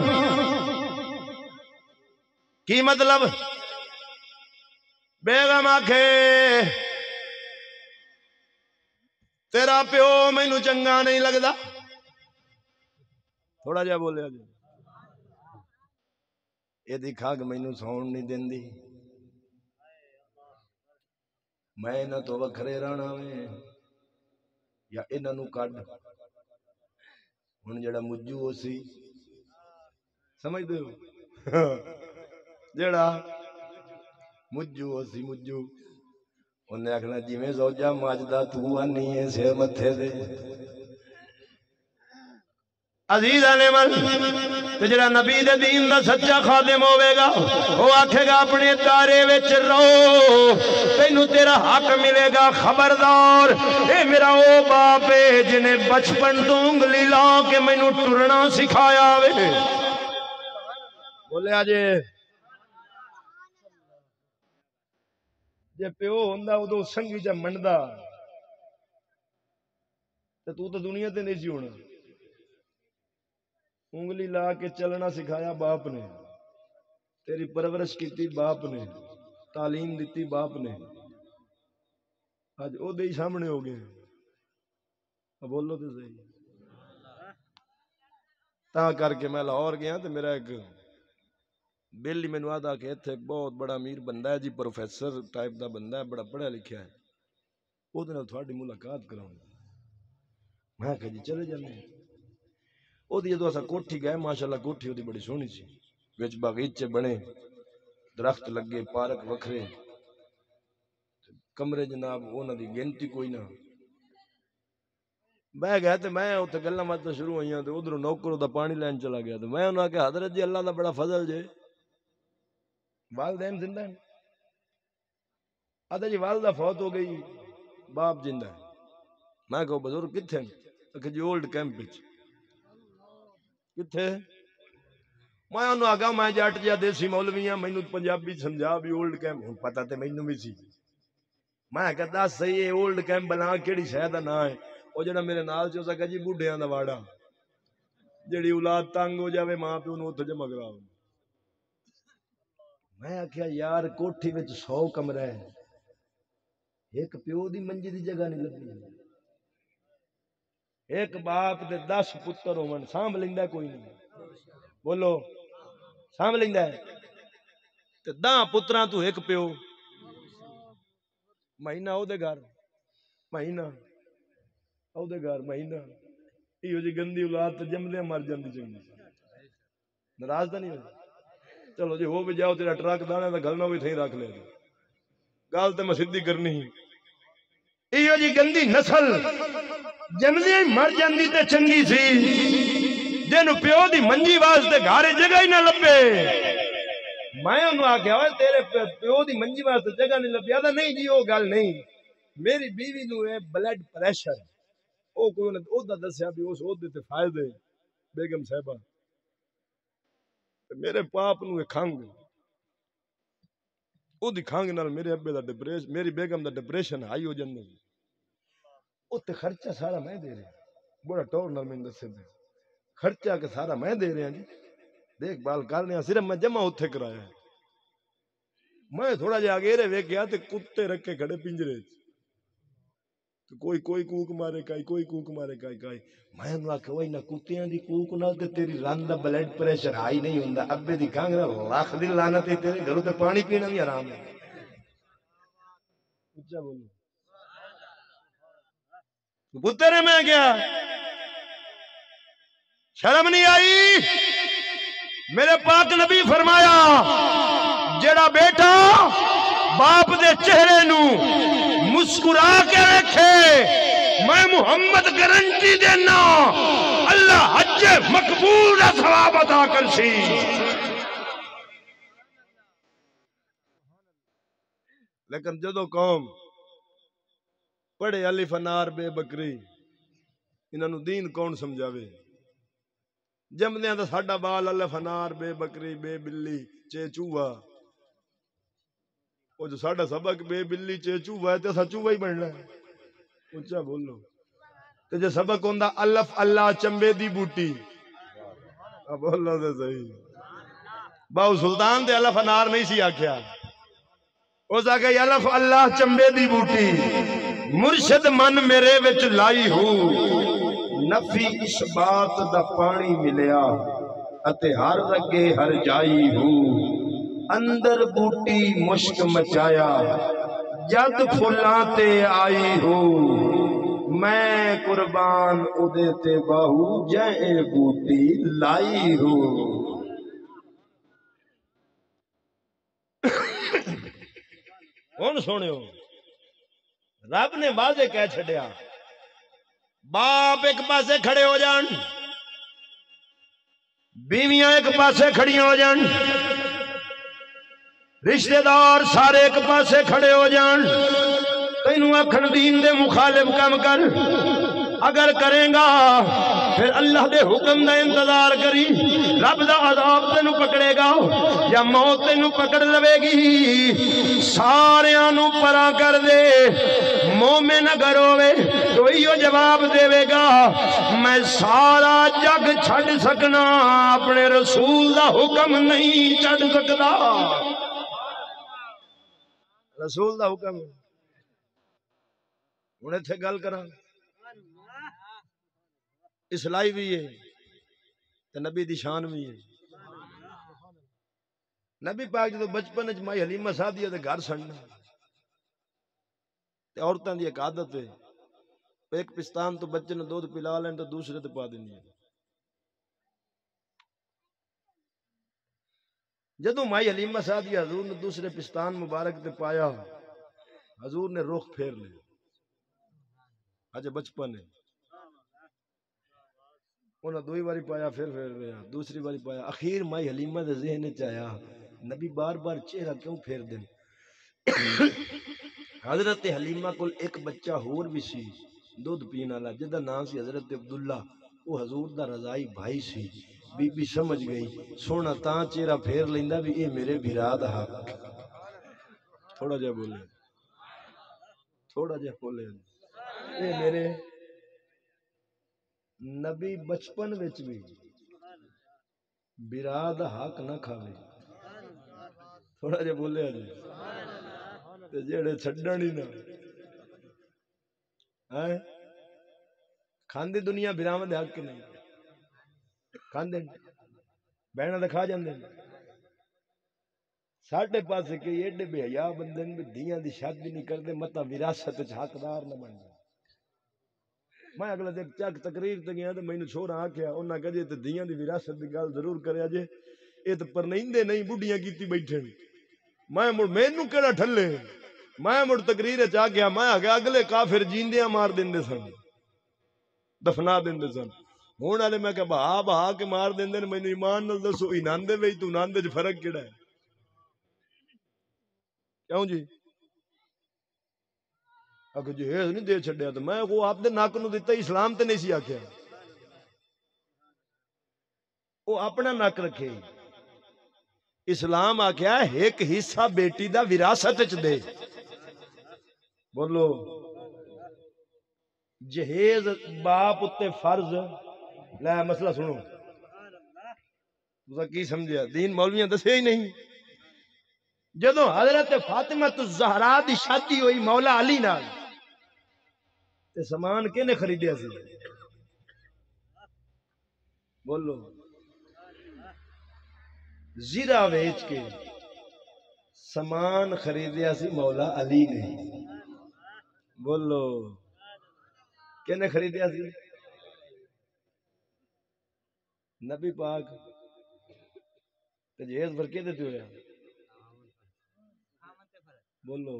کی مطلب بیگم آکھے تیرا پیو مینوں چنگا نہیں لگدا تھوڑا جا بولے یہ دکھا کہ مینوں سون نہیں دیندی میں انہاں تو وکھرے رہنا میں یا انہاں نوں کڈ ہن جڑا مجو ہو سی سمجھ دے ہو جڑا مجو ہو سی مجو انہیں آخنا جویں زوجہ ماجدہ تو آنی ہے سر متھے دے عزیز آنے من تے جڑا نبی دے دین دا سچا خادم ہوے گا وہ آکھے گا اپنے دارے وچ رو تینوں تیرا حق ملے گا خبردار اے میرا او باپ ہے جنہیں بچپن تو انگلی لا کے مینوں ٹرنا سکھایا وے بولے آجے جے پیو ہوندا ادو سنگی جا منڈدا تے تو دنیا تے نہیں سی ہونا انگلی لا کے چلنا سکھایا باپ نے تیری پرورش کیتی باپ نے تعلیم دیتی باپ نے آج او دے سامنے ہو گئے اب بولو تو صحیح تا کر کے میں لاہور گیا تو میرا ایک بیلی مینوں آدا کہ اتنے ایک بہت بڑا امیر بندہ ہے جی پروفیسر ٹائپ دا بندہ ہے بڑا پڑھا لکھا ہے وہ دے نال تھوڑی ملاقات کراؤں میں کہا جی چلے جانے او دی جدو اسا کوٹھی گئے ماشاءاللہ کوٹھی او دی بڑی سونی سی وچ باغیچے بنے درخت لگے پارک وکھرے کمرے جناب انہاں دی گنتی کوئی نہ بہ گیا تے میں اوتھے گلاں باتاں شروع ہوئیاں تے ادھروں نوکر دا پانی لین چلا گیا تے میں انہاں کہ حضرت جی اللہ دا بڑا فضل جے والدین زندہ ہیں آدھا جی والدہ فوت ہو گئی باپ زندہ ہے میں کہو بزرگ کتھے ہیں کہ جی اولڈ کیمپ وچ کتھے میں انہوں آگا میں جٹ جا دیسی مولویاں مینوں پنجابی سمجھا بھی اولڈ کیمپ ہوں پتہ تے مینوں بھی سی میں کہتا صحیح ہے اولڈ کیمپ بنا کیڑی شے دا نا ہے او جڑا میرے نال چ سکا جی بوڑھیاں دا واڑا جڑی اولاد تنگ ہو جاوے ماں پیو نوں اوتھے جمع کراؤ میں آکھیا یار کوٹھی وچ 100 کمرے ہے ایک پیو دی منجی دی جگہ نہیں لبھی ایک باپ دے 10 پتر ہون سانبھ لیندا کوئی نہیں بولو سانبھ لیندا ہے تے 10 پتراں تو ایک پیو مہینہ او دے گھر مہینہ او دے گھر مہینہ ایو جی گندی اولاد تے جمدے مر جاندی چنگی ناراض تا نہیں ہوئے چلو جی ہو بھی جاؤ تیرا ٹرک دانے دا گھلنا بھی تھیں رکھ لے گال تے میں سدھی کرنی ایو جی گندی نسل جمدے مر جاندی تے چنگی سی جنوں پیو دی منجی واسطے گھر جگہ ہی نہ لبے میں انہوں آکھیا ہوئے تیرے پیو دی منجی واسطے جگہ نہیں لبی آدھا نہیں جی وہ گل نہیں میری بیوی نو ہے بلڈ پریشر او کوئی انہیں او دا دسیا بھی اس عہدے تے فائدے بیگم صاحبہ میرے پاپ نو ہے کھنگ او دی کھنگ نال میرے ابے دا ڈپریشن میری بیگم دا ڈپریشن ہائی ہو جاندے او تے خرچہ سارا میں دے رہا بڑا ٹور نال میں دسے دے خرچہ کہ سارا میں دے رہا جی دیکھ بھال کر رہے ہیں صرف میں جمع اتھے کرایا ہے میں تھوڑا جا گیرے ویک گیا تے کتے رکھے کھڑے پنجرے تو کوئی کوک مارے کوئی کوک مارے میں انہوں آکھا وہی نہ کتیاں دی کوک نہ تے تیری ران دا بلڈ پریشر ہائی نہیں ہوندہ ابے دی کھانگ رہا لاکھ دل لانا تے تیرے گھروں تے پانی پینا بھی آرام ہے اچھا بولو پتر میں گیا شرم نہیں آئی میرے پاک نبی فرمایا جڑا بیٹا باپ دے چہرے نو مسکرا کے رکھے میں محمد گارنٹی دینا اللہ حج مقبول دا ثواب عطا کرسی لیکن جدو قوم پڑھے الف انار بے بکری انہاں نو دین کون سمجھاوے جمدیاں دا ساڈا بال الف انار بے بکری بے بلی چے چوہا او جو ساڈا سبق بے بلی چے چوہا ہے تے اساں چوہا ہی بننا ہے اونچا بولو تے جے سبق ہوندا الف اللہ چمبے دی بوٹی بولو تے صحیح باو سلطان تے الف انار نہیں سی آکھیا او سا کہ الف اللہ چمبے دی بوٹی مرشد من میرے وچ لائی ہو نفی اس بات دا پانی ملیا اتے ہر رگے ہر جائی ہو اندر بوٹی مشک مچایا جد پھلاں تے آئی ہو میں قربان اودے تے باہو جے بوٹی لائی ہو کون سنو رب نے واضح کہہ چھڑیا باپ ایک پاسے کھڑے ہو جان بیویاں ایک پاسے کھڑی ہو جان رشتہ دار سارے ایک پاسے کھڑے ہو جان تینوں اکھن دین دے مخالف کم کر اگر کریں گا پھر اللہ دے حکم دا انتظار کری رب دا عذاب تینوں پکڑے گا یا موت تینوں پکڑ لوے گی ساریاں نو پرا کر دے مومن اگر ہوئے تو یہ جواب دے گا میں سارا جگ چھڑ سکنا اپنے رسول دا حکم نہیں چھڑ سکتا رسول دا حکم انہیں تھے گل کرا اسلائی بھی ہے تو نبی دی شان بھی ہے نبی پاک جو بچپن وچ مائی حلیمہ سعدیہ دے گھر سننا تے عورتاں دی ایک عادت ہے ایک پستان تو بچے نے دودھ پلا لین تو دوسرے تے پا دینی ہے جدوں مائی حلیمہ سعدیہ حضور نے دوسرے پستان مبارک تے پایا حضور نے رخ پھیر لیا اجے بچپن ہے انہاں دوئی باری پایا پھر لیا دوسری باری پایا اخیر مائی حلیمہ دے ذہن وچ آیا نبی بار بار چہرہ کیوں پھیر دیں حضرت حلیمہ کول ایک بچہ ہور بھی سی دودھ پین والا جدا نام سی حضرت عبداللہ وہ حضور دا رضائی بھائی سی بی بی سمجھ گئی سونا تاں چہرہ پھیر لیندا بھی اے میرے بھرا دا حق تھوڑا جا بولے اے میرے نبی بچپن وچ بھی بھرا دا حق نہ کھاوے تھوڑا جا بولے جی تے جڑے چھڈن ہی نہ کھاندے دنیا بھراواں دے حق نہیں کھاندے بہناں تے کھا جاندے ساڈے پاسے کئی ایڈے بے حیا بندے نے دھیاں دی شادی نہیں کردے متا وراثت وچ حقدار نہ بن جائے میں اگلا دن چک تقریر تے گیا تے مینوں چھوڑا آکھیا انہاں کہے تے دھیاں دی وراثت دی گل ضرور کریا جے اے تے پرنیندے نہیں بڈھیاں کیتی بیٹھے میں مڑ مینوں کیڑا ٹھلے میں مڑ تقریر وچ آ گیا میں آگیا اگلے کافر جیندیاں مار دیندے سن دفنا دیندے سن ہن والے میں کہ بہا کے مار دیندے نے مینوں ایمان نال دسو اناندے وچ تو ناندے وچ فرق کیڑا ہے کیوں جی اگر جہیز نہیں دے چھڑیا تو میں وہ آپ دے ناک نو دیتا اسلام تے نہیں سی آکھیا وہ اپنا ناک رکھے اسلام آکھیا ایک حصہ بیٹی دا وراثت وچ دے بولو جہیز باپ اتے فرض لے مسئلہ سنو تساں کی سمجھیا دین مولویاں دسے ہی نہیں جدوں حضرت فاطمہ الزہرا دی شادی ہوئی مولا علی نال تے سامان کینے خریدیا سی بولو زیرہ ویچ کے سامان خریدیا سی مولا علی نے بولو کینے خریدیا سی نبی پاک تے جہیز پر کیدے تے ہویا بولو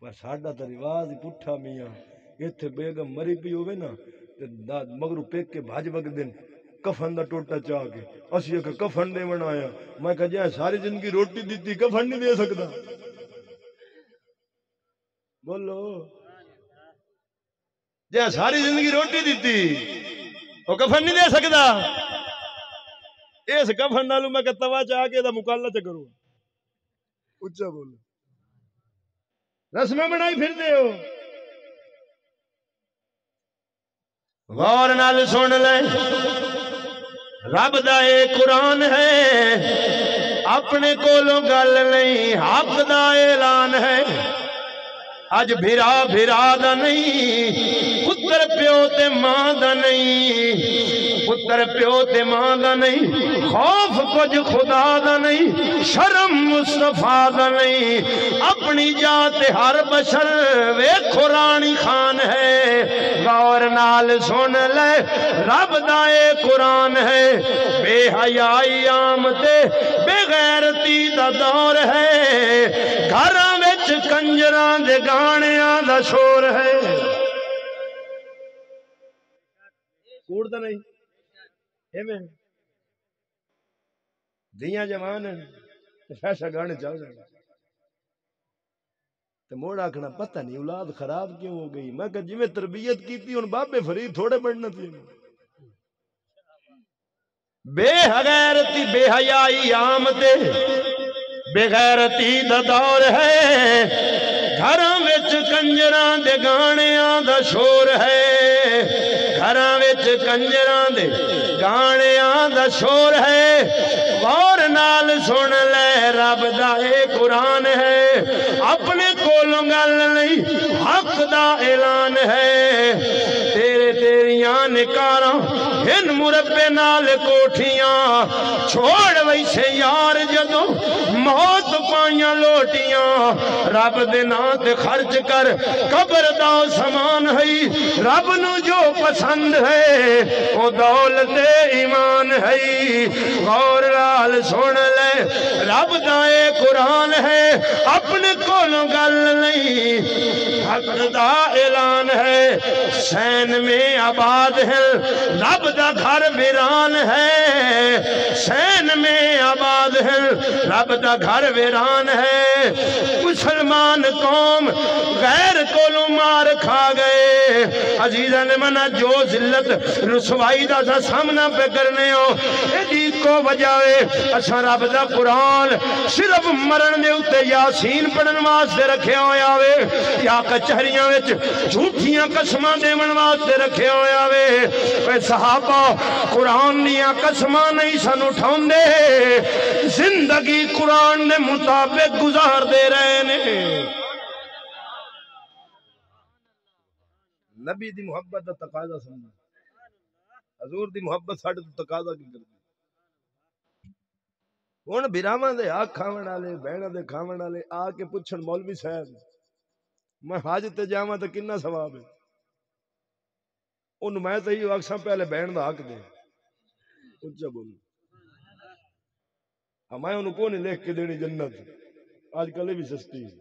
پر ساڈا تے رواج پٹھا میاں ایتھے بیگم مری پی ہوے نا تے مگرو پیک کے بھاج وگ دین کفن دا ٹوٹا چاہ کے اسی ایک کفن دیون آیا میں کہا جائے ساری زندگی روٹی دیتی کفن نہیں دے سکدا بولو جائے ساری زندگی روٹی دیتی وہ کفن نہیں دے سکدا اس کفن نالو میں کہ توا چاہ کے دا مقابلہ چ کروں اچھا بولو رسمیں بنائی پھر دے ہو غور نال سن لے رب دا اے قرآن ہے اپنے کولوں گل نہیں حق دا اعلان ہے اج بھرا بھرا دا نہیں، پتر پیو تے ماں دا نہیں، پتر پیو تے ماں دا نہیں، خوف کچھ خدا دا نہیں، شرم مصطفیٰ دا نہیں، اپنی جات ہر بشر ویکھو رانی خان ہے، غور نال سن لے رب دا اے قرآن ہے، بے حیائی عام تے بے غیرتی دا دور ہے، گھراں وچ کنجراں دے گانیاں دا شور ہے۔ کوڑ دا نہیں ایویں دیاں جوان ہیں فیشا گانے چل رہے ہیں تو موڑ آکھنا پتہ نہیں اولاد خراب کیوں ہو گئی، میں کہا جی میں تربیت کی تھی ان بابے فرید تھوڑے بڑھنا تھی، بے غیرتی بے حیائی عام تے بے غیرتی دا دور ہے، گھراں وچ کنجراں دے گانیاں دا شور ہے، گھراں وچ کنجراں دے گانیاں دا شور ہے، غور نال سن لے رب دا اے قرآن ہے، اپنے کولوں گل نہیں حق دا اعلان ہے، تیرے تیریاں نکاراں ہن مربے نال کوٹھیاں، چھوڑ ویسے یار جدوں موت پائیاں لوٹیاں، رب دے نام تے خرچ کر قبر دا سامان ہے، رب نو جو پسند ہے او دولت ایمان ہے، غور نال سن لے رب دا اے قرآن ہے، اپنے کولوں گل نہیں حق دا اعلان ہے، سین میں آباد ہے رب دا گھر ویران ہے، سین میں آباد ہے رب دا گھر ویران ہے، مسلمان قوم غیر کولوں مار کھا گئے، عزیزاں نے منا جو ذلت رسوائی دا سا سامنا پہ کرنے ہو ایڈی کو وجہ ہے اساں رب دا قرآن صرف مرن دے اتے یاسین پڑھن واسطے رکھے ہویا وے، یا کچہریاں وچ جھوٹیاں قسماں دیون واسطے رکھے ہویا وے، اے صحابہ قرآن دیاں قسماں نہیں سن اٹھاؤندے، زندگی قرآن دے مطابق گزار دے رہے نے۔ نبی دی محبت دا تقاضا سمجھ، حضور دی محبت ساڈے تو تقاضا کی کرتی، ہن بھراواں دے آ کھاون والے بہناں دے کھاون والے آ کے پوچھن مولوی صاحب میں حج تے جاواں تے کنا ثواب ہے، اونوں میں تے ایو آکھساں پہلے بہن دا حق دے، اچھا بولو میں انہوں کو نہیں لکھ کے دینی جنت، آج کل بھی سستی ہے،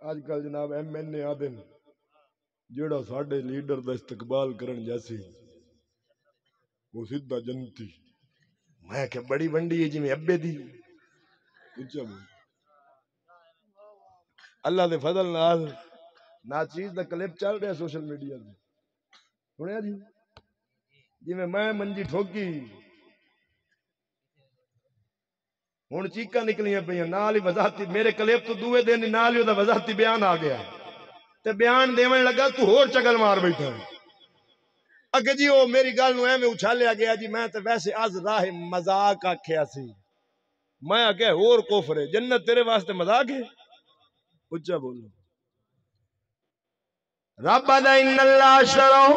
آج کل جناب ایم این اے آدن جیڑا ساڈے لیڈر دا استقبال کرن جیسی وہ سیدھا جنتی، میں کہ بڑی ونڈی ہے جی میں ابے دی، اچھا بولو اللہ دے فضل نال نا چیز دا کلپ چل رہا سوشل میڈیا تے سنیا جی میں منجی ٹھوکی ہن چیکاں نکلیاں پئیاں نال ہی وضاحتی میرے کلپ تو دوے دن نال ہی دا وضاحتی بیان آ گیا تے بیان دیون لگا تو ہور چگل مار بیٹھا اگے جی او میری گل نو ایویں اچھالیا گیا جی میں تے ویسے از راہ مذاق آکھیا سی، میں اگے ہور کفر ہے، جنت تیرے واسطے مذاق ہے، اچھا بولو ربنا ان اللہ اشتروا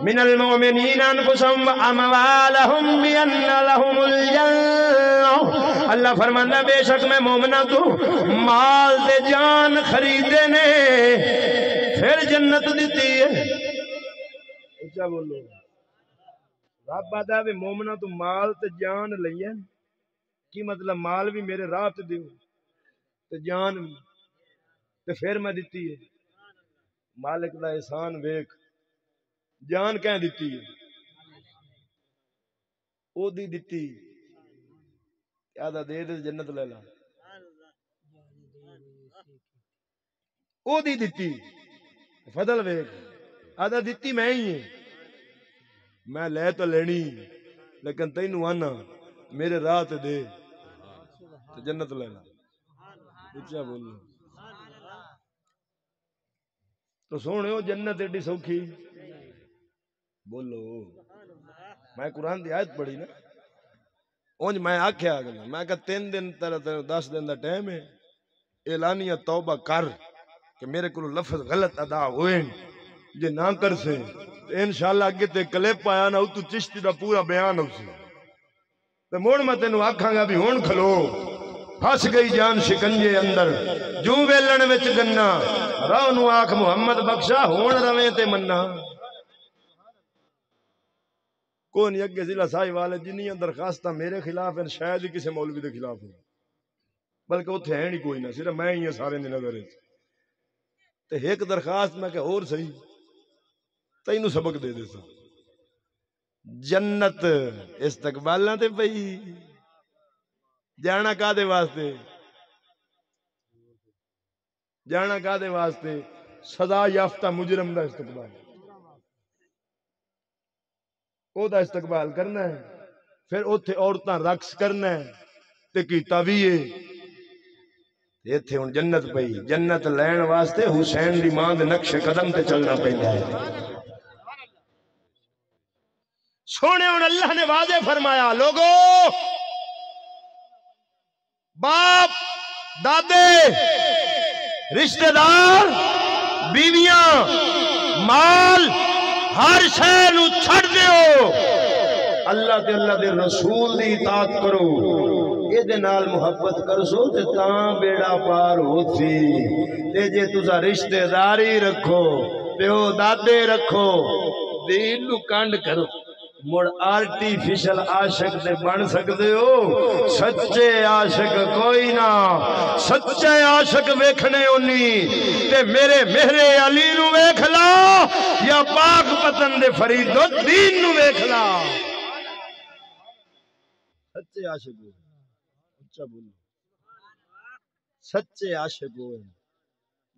من المؤمنین انفسهم واموالهم بان لهم الجنہ، اللہ فرمانا بے شک میں مومنہ تو مال تے جان خریدے نے پھر جنت دیتی ہے، اچھا بولو رب آدھا بھی مومنہ تو مال تے جان لئے کی مطلب مال بھی میرے راہ تے دیو تے جان بھی تے پھر میں دیتی ہے، مالک دا احسان ویک جان کہیں دیتی ہے او دی دیتی آدھا دے دے جنت لے لا، او دی دیتی فضل ویک آدھا دیتی میں ہی ہے، میں لے تو لینی لیکن تینوں آنا میرے راہ تے دے تو جنت لے لا، اچھا بولو تو سونے ہو جنت ایڈی سوکھی بولو، میں قرآن دی آیت پڑھی نا اونج میں آکھیا گلا میں کہ 3 دن 10 دن دا ٹائم ہے اعلانیہ توبہ کر کہ میرے کو لفظ غلط ادا ہوئے جے نہ کر سے انشاءاللہ اگے تے کلپ آیا نا تو چشتی دا پورا بیان ہو سی تے موڑ میں تینوں آکھاں گا بھی ہون کھلو پھس گئی جان شکنجے اندر جو ویلن وچ گنا راہ نو آکھ محمد بخشا ہون رویں تے منا کون اگے ضلع صاحب والے جنیاں درخواستاں میرے خلاف ہیں شاید ہی کسی مولوی دے خلاف ہیں بلکہ اتنے ہے نہیں کوئی نہ صرف میں ہی سارے دی نظر تے ایک درخواست میں کہ اور صحیح تینوں سبق دے دے سا جنت استقبالاں تے پئی جانا کا دے واسطے جانا کا دے واسطے سزا یافتہ مجرم دا استقبال او دا استقبال کرنا ہے پھر اوتھے عورتاں رقص کرنا ہے تے کیتا وی ہے ایتھے ہن جنت پئی جنت لین واسطے حسین دی ماں دے نقش قدم تے چلنا پیندا ہے سونے ہن اللہ نے واضح فرمایا لوگو باپ دادے رشتہ دار بیویاں مال ہر شے نو چھڑ دیو اللہ دے رسول دی اطاعت کرو اے دے نال محبت کرسو تے تاں بیڑا پار ہوتی تے جے تسا رشتہ داری رکھو پیو دادے رکھو دین نو کنڈ کرو مڑ آرٹیفیشل عاشق دے بن سکتے ہو سچے عاشق کوئی نہ سچے عاشق ویکھنے ہونی تے میرے علی نو ویکھ لا یا پاک پتن دے فرید الدین نو ویکھ لا سچے عاشق ہو اچھا بولو سچے عاشق ہو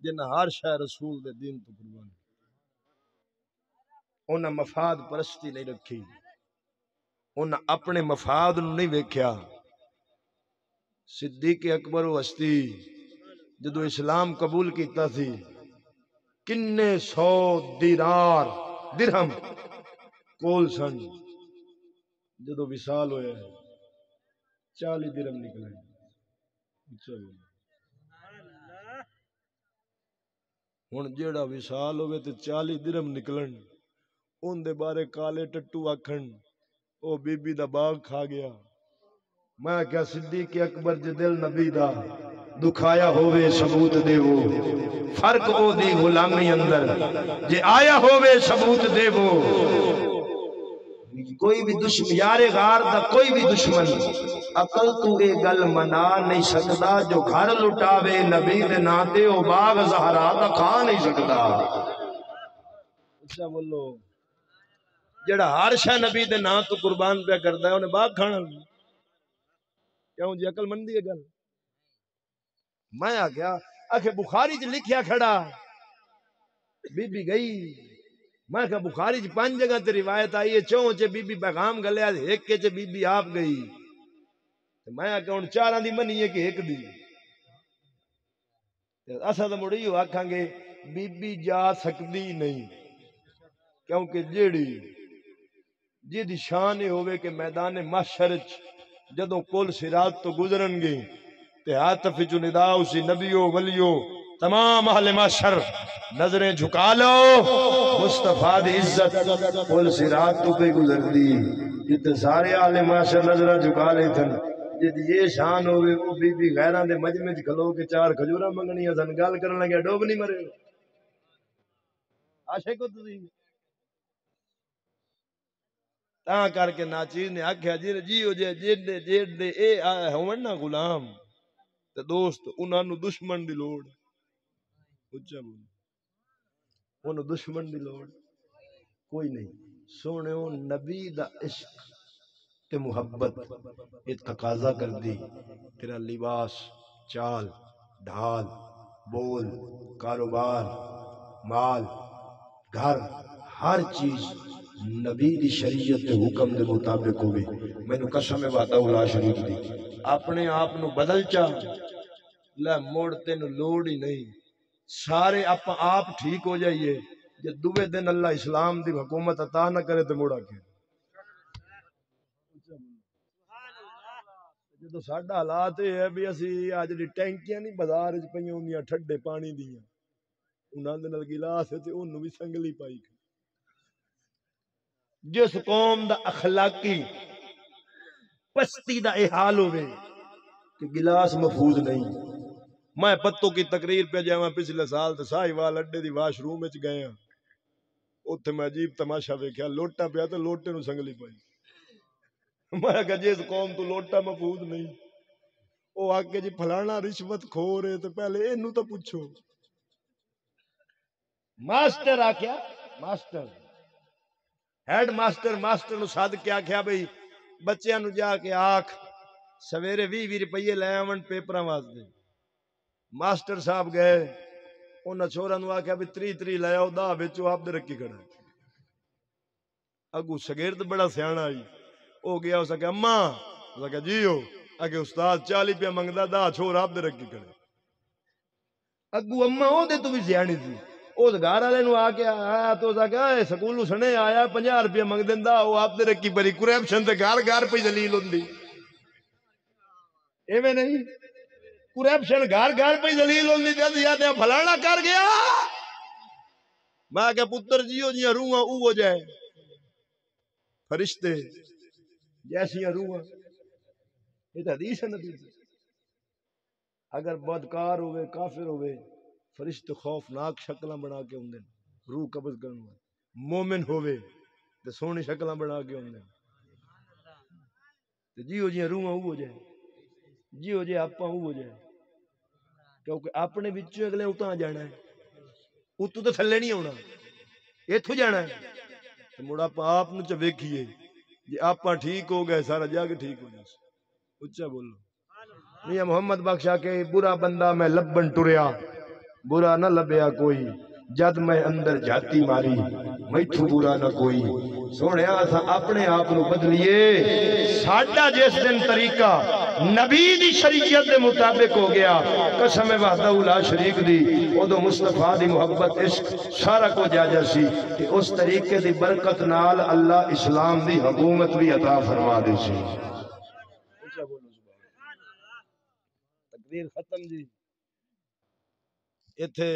جنہ ہر شے رسول دے دین تو قربان انہاں مفاد پرستی نہیں رکھی انہاں اپنے مفاد نو نہیں ویکھیا صدیق اکبر و ہستی جدو اسلام قبول کیتا سی کنے 100 دینار درہم کول سن جدو وصال ہویا 40 درہم نکلے ہن جیڑا وصال ہوئے تے 40 درہم نکلن ان دے بارے کالے ٹٹو آکھن او بی بی دا باغ کھا گیا میں کیا صدیق اکبر جے دل نبی دا دکھایا ہووے ثبوت دیو فرق او دی غلامی اندر جے آیا ہووے ثبوت دیو کوئی بھی دشمن یار غار دا کوئی بھی دشمن عقل تو اے گل منا نہیں سکدا جو گھر لٹاوے نبی دے نا تے او باغ زہرا دا کھا نہیں سکدا اچھا بولو جڑا ہر شے نبی دے نا تو قربان پہ کردا ہے انہیں باغ کھانا کیوں جی عقل مندی ہے گل میں آ گیا آخے بخاری چ لکھیا کھڑا بی بی گئی میں کہا بخاری چ 5 جگہ تے روایت آئی ہے 4 چ بی بی پیغام گلیا ایک چ بی بی آپ گئی میں آ ہن 4 دی منی ہے کہ ایک دی اساں تے مڑی آکھاں گے بی بی جا سکدی نہیں کیونکہ جیڑی جی شان یہ ہوئے کہ میدان محشر جدوں کل صراط تو گزرن گے تے ہاتف جو ندا اسی نبیو ولیو تمام اہل محشر نظریں جھکا لو مصطفیٰ دی عزت کل صراط تو پہ گزر دی جتے سارے اہل محشر نظریں جھکا لے تھن جت یہ شان ہوئے وہ بی بی غیران دے مجمع کھلو کے 4 کھجورا منگنی ہسن گل کرن لگے ڈوب نہیں مرے عاشق کو تسی تاں کر کے ناچیز نے آکھیا جی ہو جے جیڑ دے اے ہون نا غلام تے دوست انہاں نو دشمن دی لوڑ اچھا بول انہاں دشمن دی لوڑ کوئی نہیں سونے او نبی دا عشق تے محبت یہ تقاضا کر دی تیرا لباس چال ڈھال بول کاروبار مال گھر ہر چیز نبی دی شریعت دے حکم دے مطابق ہوئے میں نو قسم وعدہ اللہ شریف دی اپنے آپ نو بدل چا لے موڑ تینو لوڑ ہی نہیں سارے آپ ٹھیک ہو جائیے جے دوے دن اللہ اسلام دی حکومت عطا نہ کرے تو موڑا کے جدو ساڈا حالات یہ ہے بھی اسی آ جڑی ٹینکیاں نہیں بازار وچ پئیاں ہوندیاں ٹھڈے پانی دیاں انہاں دے نال گلاس تے اونوں بھی سنگلی پائی جس قوم دا اخلاقی پستی دا اے حال ہوئے کہ گلاس محفوظ نہیں. میں پتوں کی تقریر پہ جاواں پچھلے سال تے ساہیوال اڈے دی واش روم وچ گئے ہاں اوتھے میں عجیب تماشا ویکھیا لوٹا پیا تے لوٹے نو سنگلی پائی. میں کہا جس قوم تو لوٹا محفوظ نہیں او آکے جی پھلانا رشوت کھور ہے تے پہلے اینو تو پوچھو. ماسٹر آکھیا ماسٹر ہیڈ ماسٹر نو سد کے آکھیا بھئی بچیاں نو جا کے آکھ سویرے 20 روپیے لے آون پیپراں واسطے. ماسٹر صاحب گئے انہاں چھوڑا نو آکھیا بھی 30 لے آؤ 10 وچوں آپ دے رکھی کھڑا. اگو شاگرد بڑا سیاںا آئی او گیا اس کہ اماں اس کہ جی ہو اگے استاد 40 روپیہ منگدا 10 چھوڑ آپ دے رکھی کھڑے. اگو اماں او دے تو بھی سیاںی تھی اس گھر والے نو آ کے آیا تو اس کہ سکولوں سنے آیا 50 روپیہ منگ دیندا او آپ دے رکھی بری کرپشن تے گھر پہ دلیل ہوندی ایویں نہیں کرپشن گھر پہ دلیل ہوندی تے یا تے فلانا کر گیا. میں کہ پتر جیو جیاں روحاں او جائے فرشتے جیسیاں روحاں یہ تو حدیث ہے نبی. اگر بدکار ہوئے کافر ہوئے فرشتے خوفناک شکلاں بنا کے ہوندے روح قبض کرن. مومن ہوئے تے سونی شکلاں بنا کے ہوندے تے جیو جیاں روحاں او جائے جیو جے آپاں او جائے کیونکہ اپنے وچوں اگلے اتاں جانا ہے اتو تو تھلے نہیں ہونا ایتھو جانا ہے تو مڑا آپ نو چ ویکھیے جی آپ ٹھیک ہو گئے سارا جگ ٹھیک ہو جائے. اچھا بولو. میاں محمد بخشا کے برا بندہ میں لبن ٹریا برا نہ لبیا کوئی جد میں اندر جاتی ماری میتھو برا نہ کوئی. سونے آسا اپنے آپ نو بدلیے ساڈا جس دن طریقہ نبی دی شریعت دے مطابق ہو گیا قسم وحدہ لا شریک دی ادو مصطفیٰ دی محبت عشق سارا کو جاجا سی کہ اس طریقے دی برکت نال اللہ اسلام دی حکومت بھی عطا فرما دے سی. تقریر ختم جی. ایتھے